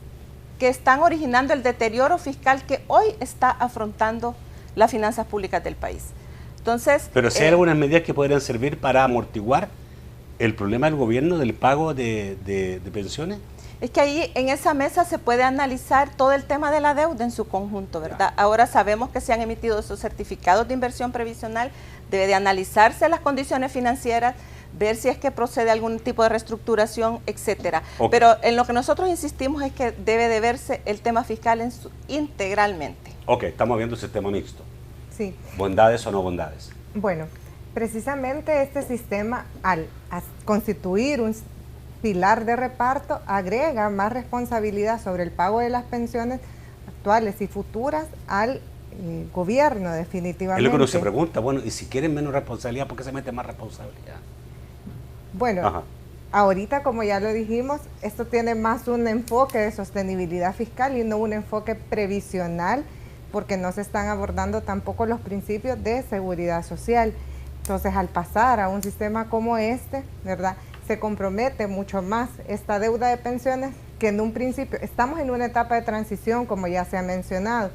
que están originando el deterioro fiscal que hoy está afrontando las finanzas públicas del país. Entonces, pero si hay algunas medidas que podrían servir para amortiguar el problema del gobierno del pago de pensiones. Es que ahí en esa mesa se puede analizar todo el tema de la deuda en su conjunto, ¿verdad? Ahora sabemos que se han emitido esos certificados de inversión previsional, debe de analizarse las condiciones financieras, ver si es que procede algún tipo de reestructuración, etcétera. Pero en lo que nosotros insistimos es que debe de verse el tema fiscal integralmente. Ok, estamos viendo un sistema mixto. Sí. ¿Bondades o no bondades? Bueno, precisamente este sistema, al constituir un pilar de reparto, agrega más responsabilidad sobre el pago de las pensiones actuales y futuras al gobierno, definitivamente. Es lo que uno se pregunta, bueno, y si quieren menos responsabilidad, ¿por qué se mete más responsabilidad? Bueno, ahorita, como ya lo dijimos, esto tiene más un enfoque de sostenibilidad fiscal y no un enfoque previsional, porque no se están abordando tampoco los principios de seguridad social. Entonces, al pasar a un sistema como este, ¿verdad?, se compromete mucho más esta deuda de pensiones que en un principio. Estamos en una etapa de transición, como ya se ha mencionado.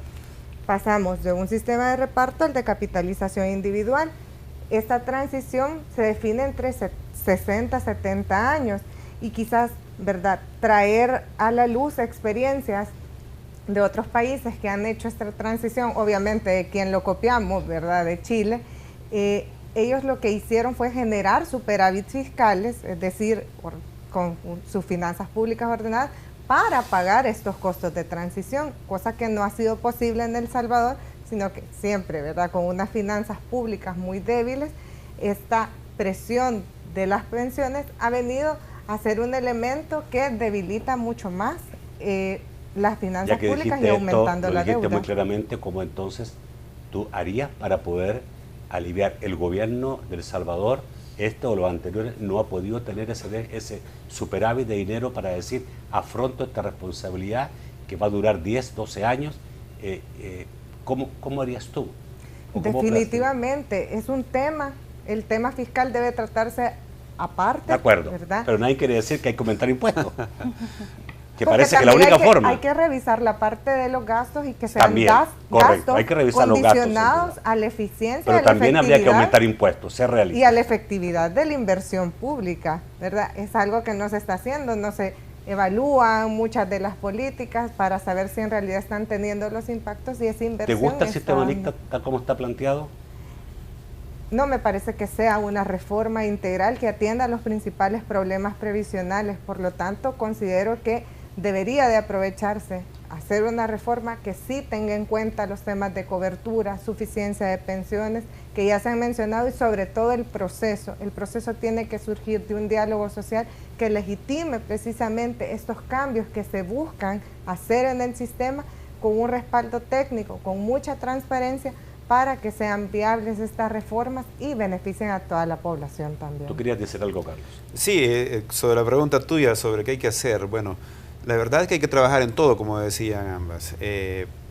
Pasamos de un sistema de reparto al de capitalización individual. Esta transición se define entre 60, 70 años y quizás, ¿verdad?, traer a la luz experiencias de otros países que han hecho esta transición, obviamente de quien lo copiamos, ¿verdad?, de Chile. Ellos lo que hicieron fue generar superávits fiscales, es decir, con sus finanzas públicas ordenadas, para pagar estos costos de transición, cosa que no ha sido posible en El Salvador, sino que siempre, ¿verdad?, con unas finanzas públicas muy débiles, esta presión de las pensiones ha venido a ser un elemento que debilita mucho más las finanzas públicas y aumentando la deuda. Dijiste muy claramente cómo entonces tú harías para poder aliviar. El gobierno de El Salvador, o los anteriores, no ha podido tener ese superávit de dinero para decir, afronto esta responsabilidad que va a durar 10, 12 años. ¿Cómo harías tú? Definitivamente, es un tema, el tema fiscal debe tratarse aparte. De acuerdo, ¿verdad? Pero nadie quiere decir que hay que aumentar impuestos. Que porque parece que la única forma. Hay que revisar la parte de los gastos y que sean también, gastos hay que revisar condicionados los gastos, a la eficiencia. Pero también habría que aumentar impuestos, ser realista. Y a la efectividad de la inversión pública, ¿verdad? Es algo que no se está haciendo, no se evalúan muchas de las políticas para saber si en realidad están teniendo los impactos y esa inversión. ¿Te gusta el sistema mixto tal como está planteado? No me parece que sea una reforma integral que atienda los principales problemas previsionales, por lo tanto considero que debería de aprovecharse hacer una reforma que sí tenga en cuenta los temas de cobertura, suficiencia de pensiones, que ya se han mencionado, y sobre todo el proceso. El proceso tiene que surgir de un diálogo social que legitime precisamente estos cambios que se buscan hacer en el sistema con un respaldo técnico, con mucha transparencia, para que sean viables estas reformas y beneficien a toda la población también. ¿Tú querías decir algo, Carlos? Sí, sobre la pregunta tuya sobre qué hay que hacer. Bueno, la verdad es que hay que trabajar en todo, como decían ambas,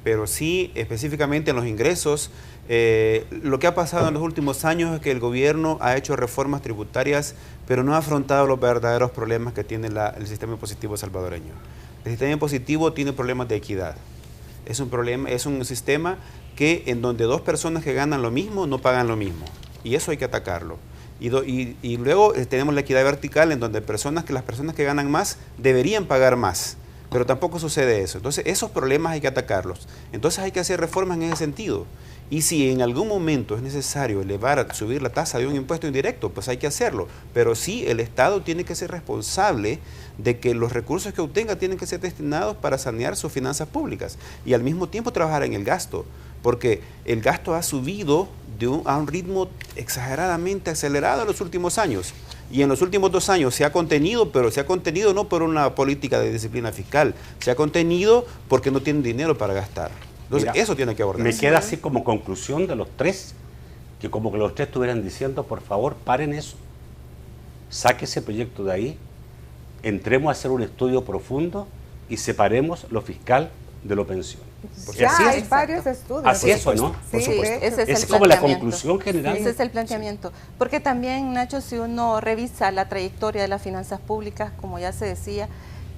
pero sí específicamente en los ingresos. Lo que ha pasado en los últimos años es que el gobierno ha hecho reformas tributarias, pero no ha afrontado los verdaderos problemas que tiene el sistema impositivo salvadoreño. El sistema impositivo tiene problemas de equidad. Es un sistema en donde dos personas que ganan lo mismo no pagan lo mismo, y eso hay que atacarlo. Y luego tenemos la equidad vertical, en donde las personas que ganan más deberían pagar más, pero tampoco sucede eso. Entonces esos problemas hay que atacarlos. Entonces hay que hacer reformas en ese sentido. Y si en algún momento es necesario subir la tasa de un impuesto indirecto, pues hay que hacerlo. Pero sí, el Estado tiene que ser responsable de que los recursos que obtenga tienen que ser destinados para sanear sus finanzas públicas. Y al mismo tiempo trabajar en el gasto, porque el gasto ha subido a un ritmo exageradamente acelerado en los últimos años. Y en los últimos 2 años se ha contenido, pero se ha contenido no por una política de disciplina fiscal, se ha contenido porque no tienen dinero para gastar. Entonces, mira, eso tiene que abordarse. Me queda así como conclusión de los tres, que como que los tres estuvieran diciendo, por favor, paren eso, saque ese proyecto de ahí, entremos a hacer un estudio profundo y separemos lo fiscal de lo pensión. Ya hay varios estudios. Así es, ¿no? Sí, ese es como la conclusión general. Ese es el planteamiento. Porque también, Nacho, si uno revisa la trayectoria de las finanzas públicas, como ya se decía,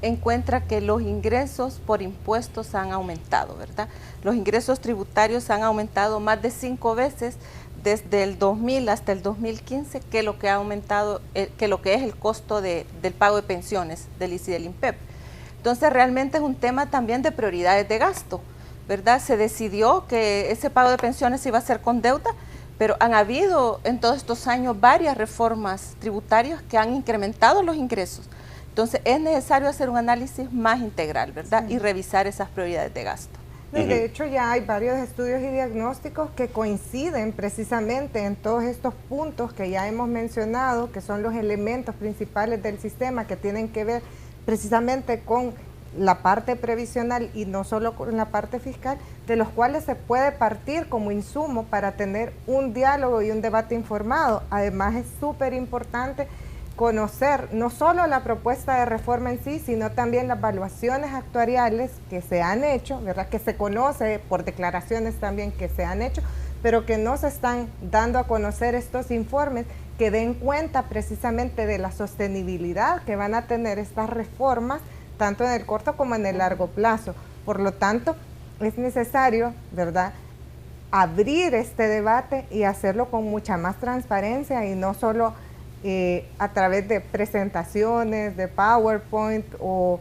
encuentra que los ingresos por impuestos han aumentado, ¿verdad? Los ingresos tributarios han aumentado más de 5 veces desde el 2000 hasta el 2015, que lo que ha aumentado, que lo que es el costo del pago de pensiones del ICI y del INPEP. Entonces realmente es un tema también de prioridades de gasto, ¿verdad? Se decidió que ese pago de pensiones iba a ser con deuda, pero han habido en todos estos años varias reformas tributarias que han incrementado los ingresos. Entonces es necesario hacer un análisis más integral, ¿verdad? Y revisar esas prioridades de gasto. Y de hecho ya hay varios estudios y diagnósticos que coinciden precisamente en todos estos puntos que ya hemos mencionado, que son los elementos principales del sistema que tienen que ver precisamente con la parte previsional y no solo con la parte fiscal, de los cuales se puede partir como insumo para tener un diálogo y un debate informado. Además es súper importante conocer no solo la propuesta de reforma en sí, sino también las evaluaciones actuariales que se han hecho, ¿verdad? Que se conoce por declaraciones también que se han hecho, pero que no se están dando a conocer estos informes que den cuenta precisamente de la sostenibilidad que van a tener estas reformas, tanto en el corto como en el largo plazo. Por lo tanto, es necesario, ¿verdad?, abrir este debate y hacerlo con mucha más transparencia y no solo a través de presentaciones, de PowerPoint o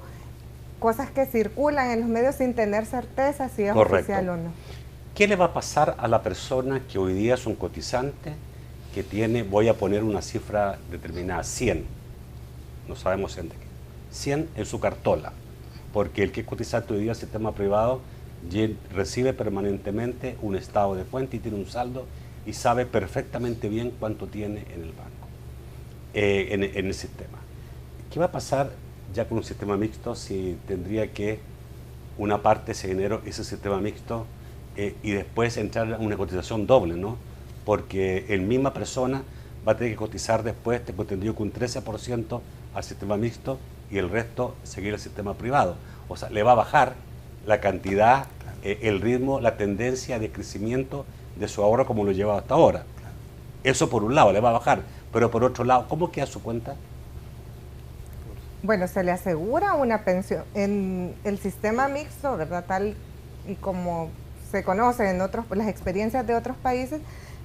cosas que circulan en los medios sin tener certeza si es oficial o no. ¿Qué le va a pasar a la persona que hoy día es un cotizante que tiene, voy a poner una cifra determinada, 100, no sabemos en de qué, 100 en su cartola, porque el que es cotizante hoy día al sistema privado recibe permanentemente un estado de cuenta y tiene un saldo y sabe perfectamente bien cuánto tiene en el banco, en el sistema? ¿Qué va a pasar ya con un sistema mixto si tendría que una parte se generó ese sistema mixto y después entrar en una cotización doble, ¿no? Porque el misma persona va a tener que cotizar después, tengo entendido que un 13% al sistema mixto y el resto seguir el sistema privado. O sea, le va a bajar la cantidad, el ritmo, la tendencia de crecimiento de su ahorro como lo lleva hasta ahora. Eso por un lado le va a bajar, pero por otro lado, ¿cómo queda su cuenta? Bueno, se le asegura una pensión en el sistema mixto, ¿verdad? Tal y como se conoce en las experiencias de otros países,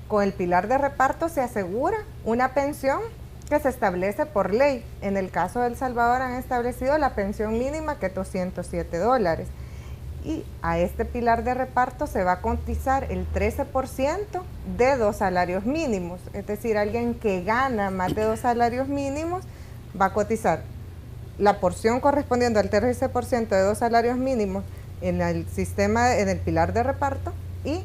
con el pilar de reparto se asegura una pensión que se establece por ley. En el caso de El Salvador han establecido la pensión mínima, que es $207. Y a este pilar de reparto se va a cotizar el 13% de 2 salarios mínimos. Es decir, alguien que gana más de 2 salarios mínimos va a cotizar la porción correspondiente al 13% de 2 salarios mínimos en el sistema, en el pilar de reparto, y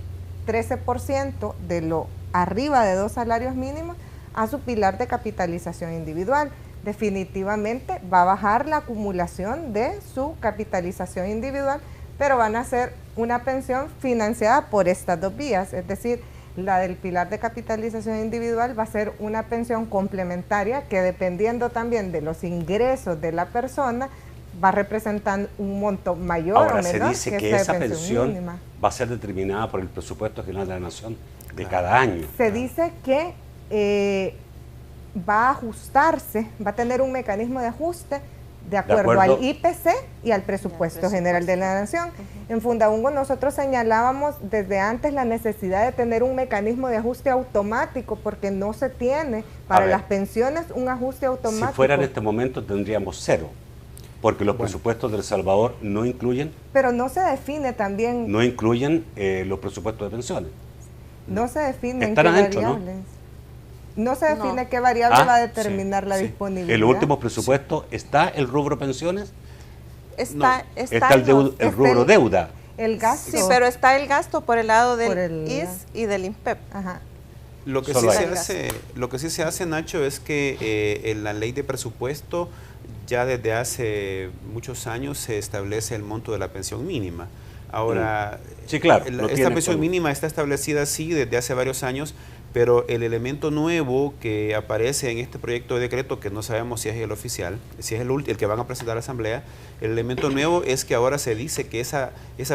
13% de lo arriba de 2 salarios mínimos a su pilar de capitalización individual. Definitivamente va a bajar la acumulación de su capitalización individual, pero van a ser una pensión financiada por estas 2 vías, es decir, la del pilar de capitalización individual va a ser una pensión complementaria que, dependiendo también de los ingresos de la persona, va a representar un monto mayor o menor. Ahora se dice que esa pensión mínima va a ser determinada por el presupuesto general de la Nación de cada año. Se dice que va a ajustarse, va a tener un mecanismo de ajuste de acuerdo al IPC y al presupuesto general de la Nación. En Fundahungo nosotros señalábamos desde antes la necesidad de tener un mecanismo de ajuste automático, porque no se tiene para las pensiones un ajuste automático. Si fuera en este momento tendríamos 0, porque los presupuestos de El Salvador no incluyen... Pero no se define también... No incluyen los presupuestos de pensiones. No se definen qué variables. No se define qué variable va a determinar la disponibilidad. ¿En los últimos presupuestos está el rubro pensiones? Está el rubro deuda. El gasto. Sí, pero está el gasto por el lado del IS y del INPEP. Ajá. Lo que sí se hace, Nacho, es que en la ley de presupuesto ya desde hace muchos años se establece el monto de la pensión mínima. Ahora, sí, claro, esta pensión mínima está establecida así desde hace varios años, pero el elemento nuevo que aparece en este proyecto de decreto, que no sabemos si es el oficial, si es el que van a presentar a la Asamblea, el elemento nuevo es que ahora se dice que esa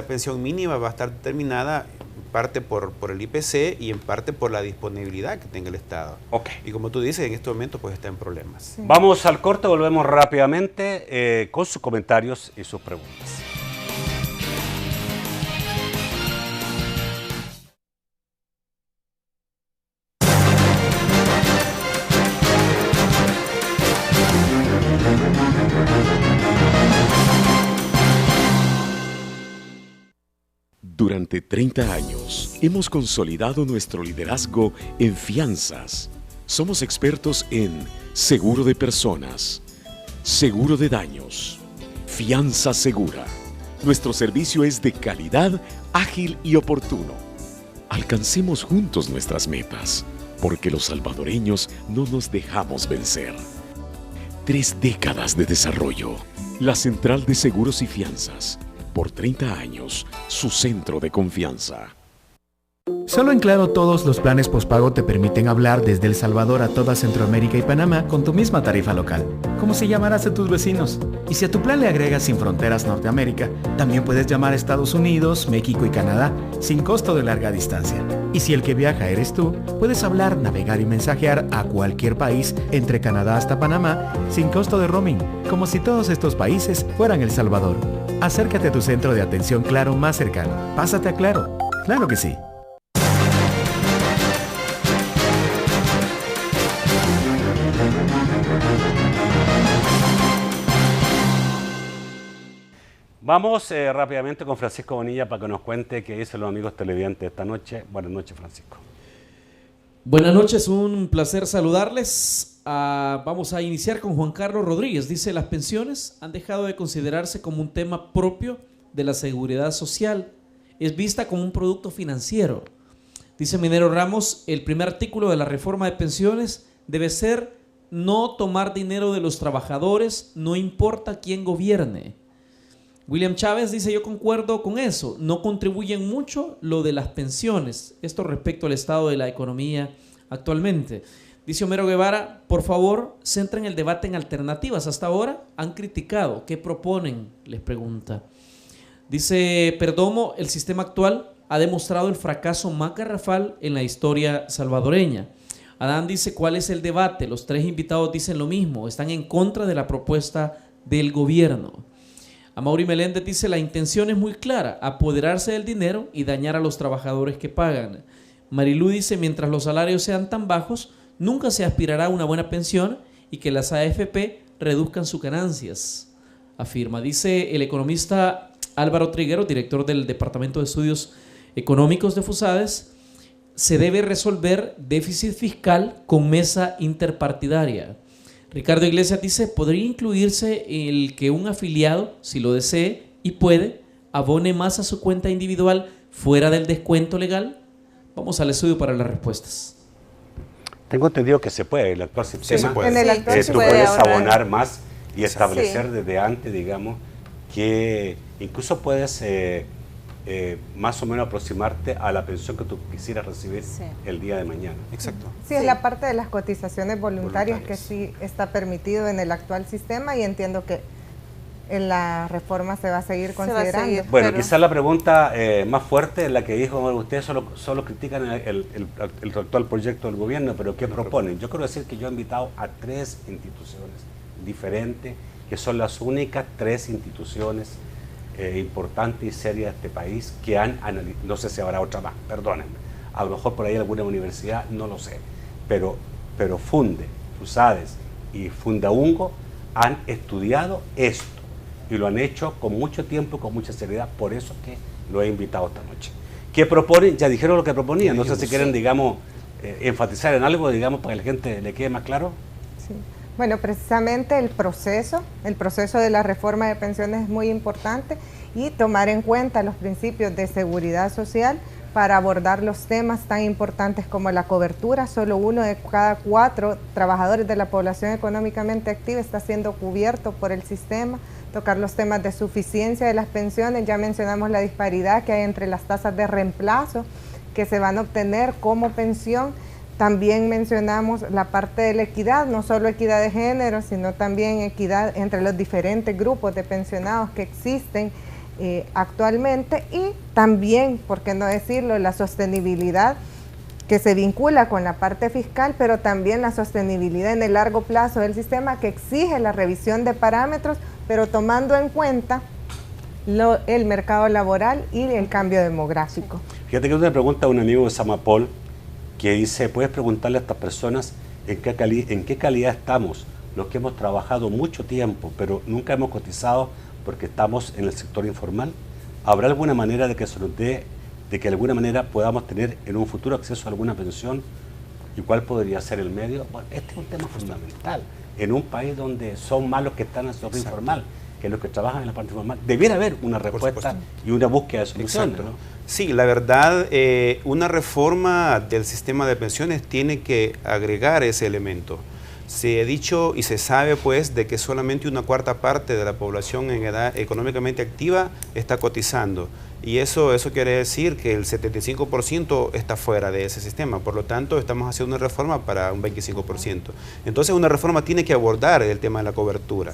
pensión mínima va a estar determinada en parte por el IPC y en parte por la disponibilidad que tenga el Estado. Y como tú dices, en este momento pues está en problemas. Sí. Vamos al corte, volvemos rápidamente con sus comentarios y sus preguntas. Durante 30 años hemos consolidado nuestro liderazgo en fianzas. Somos expertos en seguro de personas, seguro de daños, fianza segura. Nuestro servicio es de calidad, ágil y oportuno. Alcancemos juntos nuestras metas, porque los salvadoreños no nos dejamos vencer. 3 décadas de desarrollo. La Central de Seguros y Fianzas. Por 30 años, su centro de confianza. Solo en Claro todos los planes postpago te permiten hablar desde El Salvador a toda Centroamérica y Panamá con tu misma tarifa local, como si llamaras a tus vecinos. Y si a tu plan le agregas Sin Fronteras Norteamérica, también puedes llamar a Estados Unidos, México y Canadá sin costo de larga distancia. Y si el que viaja eres tú, puedes hablar, navegar y mensajear a cualquier país entre Canadá hasta Panamá sin costo de roaming, como si todos estos países fueran El Salvador. Acércate a tu centro de atención Claro más cercano. Pásate a Claro. Claro que sí. Vamos rápidamente con Francisco Bonilla para que nos cuente qué dicen los amigos televidentes esta noche. Buenas noches, Francisco. Buenas noches, un placer saludarles. Vamos a iniciar con Juan Carlos Rodríguez. Dice, las pensiones han dejado de considerarse como un tema propio de la seguridad social. Es vista como un producto financiero. Dice Minero Ramos, el primer artículo de la reforma de pensiones debe ser no tomar dinero de los trabajadores, no importa quién gobierne. William Chávez dice, yo concuerdo con eso, no contribuyen mucho lo de las pensiones, esto respecto al estado de la economía actualmente. Dice Homero Guevara, por favor, centren el debate en alternativas, hasta ahora han criticado, ¿qué proponen? Les pregunta. Dice Perdomo, el sistema actual ha demostrado el fracaso más garrafal en la historia salvadoreña. Adán dice, ¿cuál es el debate? Los 3 invitados dicen lo mismo, están en contra de la propuesta del gobierno. Amaury Meléndez dice, la intención es muy clara, apoderarse del dinero y dañar a los trabajadores que pagan. Marilú dice, mientras los salarios sean tan bajos, nunca se aspirará a una buena pensión y que las AFP reduzcan sus ganancias, afirma. Dice el economista Álvaro Triguero, director del Departamento de Estudios Económicos de FUSADES, se debe resolver déficit fiscal con mesa interpartidaria. Ricardo Iglesias dice, podría incluirse el que un afiliado, si lo desee y puede, abone más a su cuenta individual fuera del descuento legal? Vamos al estudio para las respuestas. Tengo entendido que se puede, el actual sistema, se puede. En el actual tú se puede puedes ahorrar. abonar más y establecer Sí. desde antes, digamos, que incluso puedes más o menos aproximarte a la pensión que tú quisieras recibir el día de mañana. Exacto. Sí, es la parte de las cotizaciones voluntarias que sí está permitido en el actual sistema y entiendo que en la reforma se va a seguir considerando. Bueno, quizás la pregunta más fuerte es la que dijo, bueno, ustedes solo critican el actual proyecto del gobierno, pero ¿qué proponen? Yo quiero decir que yo he invitado a 3 instituciones diferentes, que son las únicas 3 instituciones importantes y serias de este país que han analizado, no sé si habrá otra más, perdónenme, a lo mejor por ahí alguna universidad, no lo sé, pero Funde, FUSADES y Fundaungo han estudiado esto y lo han hecho con mucho tiempo y con mucha seriedad, por eso es que lo he invitado esta noche. ¿Qué proponen? Ya dijeron lo que proponían, no sé si quieren, digamos, enfatizar en algo, digamos, para que la gente le quede más claro. Sí. Bueno, precisamente el proceso de la reforma de pensiones es muy importante y tomar en cuenta los principios de seguridad social para abordar los temas tan importantes como la cobertura. Solo 1 de cada 4 trabajadores de la población económicamente activa está siendo cubierto por el sistema. Tocar los temas de suficiencia de las pensiones, ya mencionamos la disparidad que hay entre las tasas de reemplazo que se van a obtener como pensión. También mencionamos la parte de la equidad, no solo equidad de género, sino también equidad entre los diferentes grupos de pensionados que existen actualmente, y también, por qué no decirlo, la sostenibilidad que se vincula con la parte fiscal, pero también la sostenibilidad en el largo plazo del sistema, que exige la revisión de parámetros, pero tomando en cuenta el mercado laboral y el cambio demográfico. Fíjate que una pregunta a un amigo de Samapol que dice, ¿puedes preguntarle a estas personas en qué calidad estamos? Los que hemos trabajado mucho tiempo, pero nunca hemos cotizado porque estamos en el sector informal. ¿Habrá alguna manera de que se nos dé, de que de alguna manera podamos tener en un futuro acceso a alguna pensión? ¿Y cuál podría ser el medio? Bueno, este es un tema fundamental. En un país donde son más los que están en el sector informal que los que trabajan en la parte informal, debiera haber una respuesta y una búsqueda de soluciones, ¿no? Sí, la verdad, una reforma del sistema de pensiones tiene que agregar ese elemento. Se ha dicho y se sabe pues de que solamente 1/4 parte de la población en edad económicamente activa está cotizando, y eso quiere decir que el 75% está fuera de ese sistema. Por lo tanto, estamos haciendo una reforma para un 25%. Entonces, una reforma tiene que abordar el tema de la cobertura.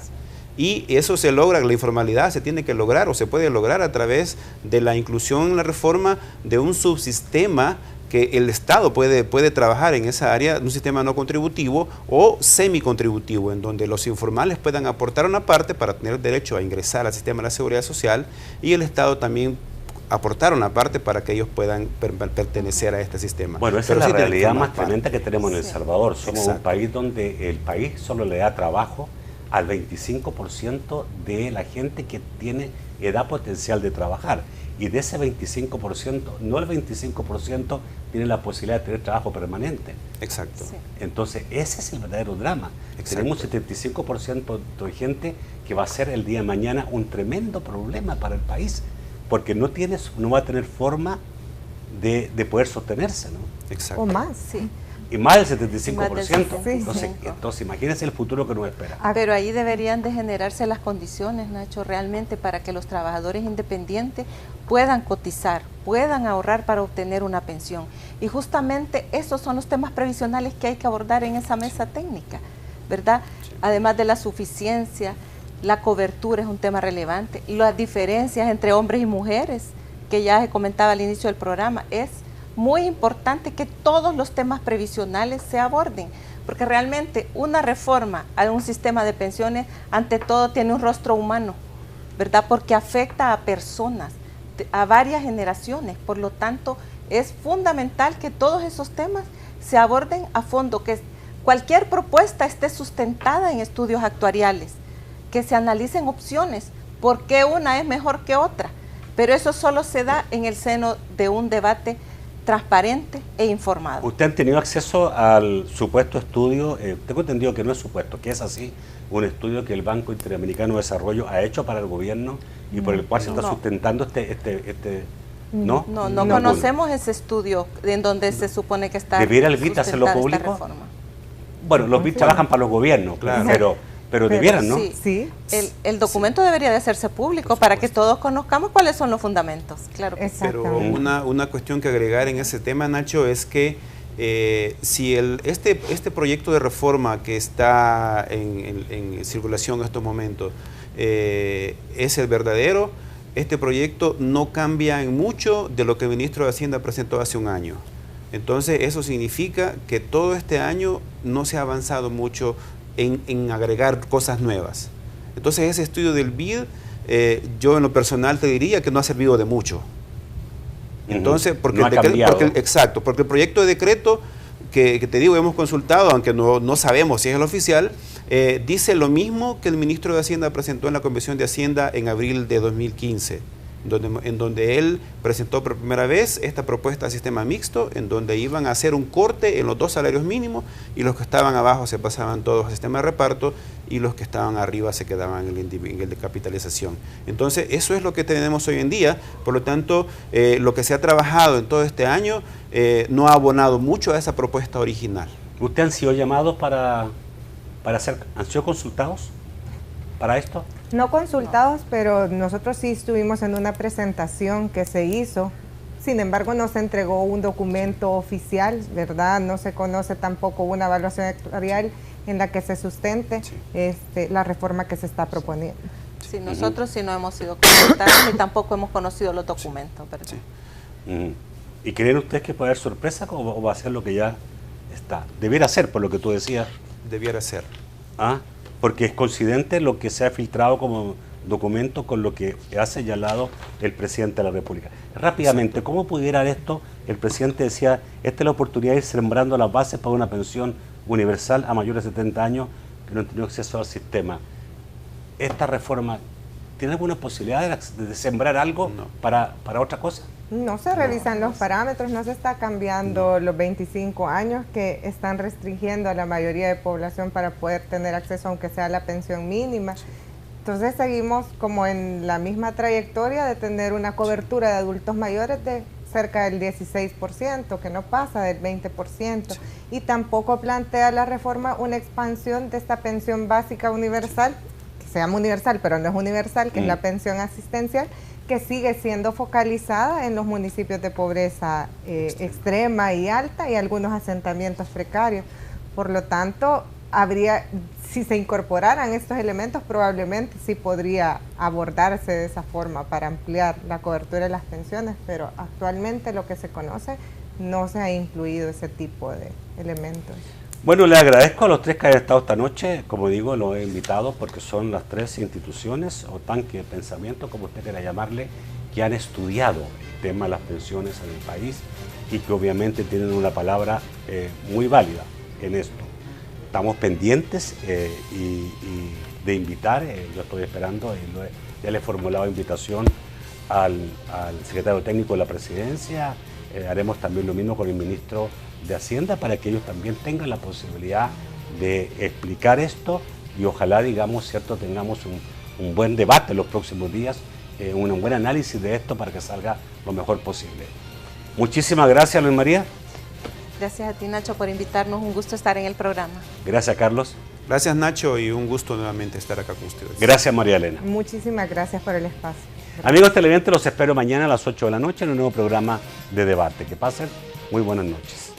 Y eso se logra, la informalidad se tiene que lograr o se puede lograr a través de la inclusión en la reforma de un subsistema que el Estado puede trabajar en esa área, un sistema no contributivo o semicontributivo, en donde los informales puedan aportar una parte para tener derecho a ingresar al sistema de la seguridad social, y el Estado también aportar una parte para que ellos puedan pertenecer a este sistema. Bueno, esa es la realidad más tremenda que tenemos en El Salvador. Somos un país donde el país solo le da trabajo al 25% de la gente que tiene edad potencial de trabajar. Y de ese 25%, no el 25% tiene la posibilidad de tener trabajo permanente. Exacto. Sí. Entonces, ese es el verdadero drama. Exacto. Tenemos un 75% de gente que va a ser el día de mañana un tremendo problema para el país, porque no va a tener forma de poder sostenerse, ¿no? Exacto. O más, sí. Y más del 75%. Sí, entonces, imagínense el futuro que nos espera. Pero ahí deberían de generarse las condiciones, Nacho, realmente para que los trabajadores independientes puedan cotizar, puedan ahorrar para obtener una pensión. Y justamente esos son los temas previsionales que hay que abordar en esa mesa técnica, ¿verdad? Sí. Además de la suficiencia, la cobertura es un tema relevante, y las diferencias entre hombres y mujeres, que ya se comentaba al inicio del programa, es muy importante que todos los temas previsionales se aborden, porque realmente una reforma a un sistema de pensiones, ante todo, tiene un rostro humano, ¿verdad? Porque afecta a personas, a varias generaciones. Por lo tanto, es fundamental que todos esos temas se aborden a fondo, que cualquier propuesta esté sustentada en estudios actuariales, que se analicen opciones, por qué una es mejor que otra, pero eso solo se da en el seno de un debate transparente e informado. ¿Usted ha tenido acceso al supuesto estudio? Tengo entendido que no es supuesto, que es así, un estudio que el Banco Interamericano de Desarrollo ha hecho para el gobierno y por el cual se está sustentando ¿no? No conocemos ese estudio en donde se supone que está ¿Debiera el BID hacerlo público? Bueno, los BID trabajan para los gobiernos, claro. Pero debieran, ¿no? Sí. El documento debería de hacerse público para que todos conozcamos cuáles son los fundamentos. Claro que sí. Pero una cuestión que agregar en ese tema, Nacho, es que si este proyecto de reforma que está en circulación en estos momentos es el verdadero, este proyecto no cambia en mucho de lo que el ministro de Hacienda presentó hace un año. Entonces eso significa que todo este año no se ha avanzado mucho en agregar cosas nuevas. Entonces ese estudio del BID, yo en lo personal te diría que no ha servido de mucho. Entonces, porque el proyecto de decreto que te digo hemos consultado, aunque no sabemos si es el oficial, dice lo mismo que el ministro de Hacienda presentó en la Comisión de Hacienda en abril de 2015. En donde él presentó por primera vez esta propuesta de sistema mixto, en donde iban a hacer un corte en los 2 salarios mínimos y los que estaban abajo se pasaban todos al sistema de reparto y los que estaban arriba se quedaban en el de capitalización. Entonces, eso es lo que tenemos hoy en día. Por lo tanto, lo que se ha trabajado en todo este año no ha abonado mucho a esa propuesta original. ¿Ustedes han sido llamados han sido consultados para esto? No consultados, pero nosotros sí estuvimos en una presentación que se hizo. Sin embargo, no se entregó un documento oficial, ¿verdad? No se conoce tampoco una evaluación actuarial en la que se sustente la reforma que se está proponiendo. Sí, nosotros sí no hemos sido consultados y tampoco hemos conocido los documentos, ¿verdad? Sí. ¿Y creen ustedes que puede haber sorpresa o va a ser lo que ya está? Debiera ser, por lo que tú decías. Debiera ser. Porque es coincidente lo que se ha filtrado como documento con lo que ha señalado el presidente de la República. Rápidamente, ¿cómo pudiera esto? El presidente decía, esta es la oportunidad de ir sembrando las bases para una pensión universal a mayores de 70 años que no han tenido acceso al sistema. ¿Esta reforma tiene alguna posibilidad de sembrar algo para otra cosa? No se revisan los parámetros, no se está cambiando los 25 años que están restringiendo a la mayoría de población para poder tener acceso aunque sea a la pensión mínima. Entonces seguimos como en la misma trayectoria de tener una cobertura de adultos mayores de cerca del 16%, que no pasa del 20%, y tampoco plantea la reforma una expansión de esta pensión básica universal, que se llama universal, pero no es universal, que es la pensión asistencial, que sigue siendo focalizada en los municipios de pobreza extrema y alta y algunos asentamientos precarios. Por lo tanto, si se incorporaran estos elementos, probablemente sí podría abordarse de esa forma para ampliar la cobertura de las pensiones, pero actualmente lo que se conoce no se ha incluido ese tipo de elementos. Bueno, le agradezco a los tres que hayan estado esta noche. Como digo, los he invitado porque son las 3 instituciones o tanque de pensamiento, como usted quiera llamarle, que han estudiado el tema de las pensiones en el país y que obviamente tienen una palabra muy válida en esto. Estamos pendientes de invitar, yo estoy esperando, ya le he formulado invitación al secretario técnico de la presidencia, haremos también lo mismo con el ministro de Hacienda para que ellos también tengan la posibilidad de explicar esto y ojalá, digamos, cierto, tengamos un buen debate en los próximos días, un buen análisis de esto para que salga lo mejor posible. Muchísimas gracias, Luis María. Gracias a ti, Nacho, por invitarnos. Un gusto estar en el programa. Gracias, Carlos. Gracias, Nacho, y un gusto nuevamente estar acá con ustedes. Gracias, María Elena. Muchísimas gracias por el espacio. Amigos televidentes, los espero mañana a las 8 de la noche en un nuevo programa de debate. Que pasen muy buenas noches.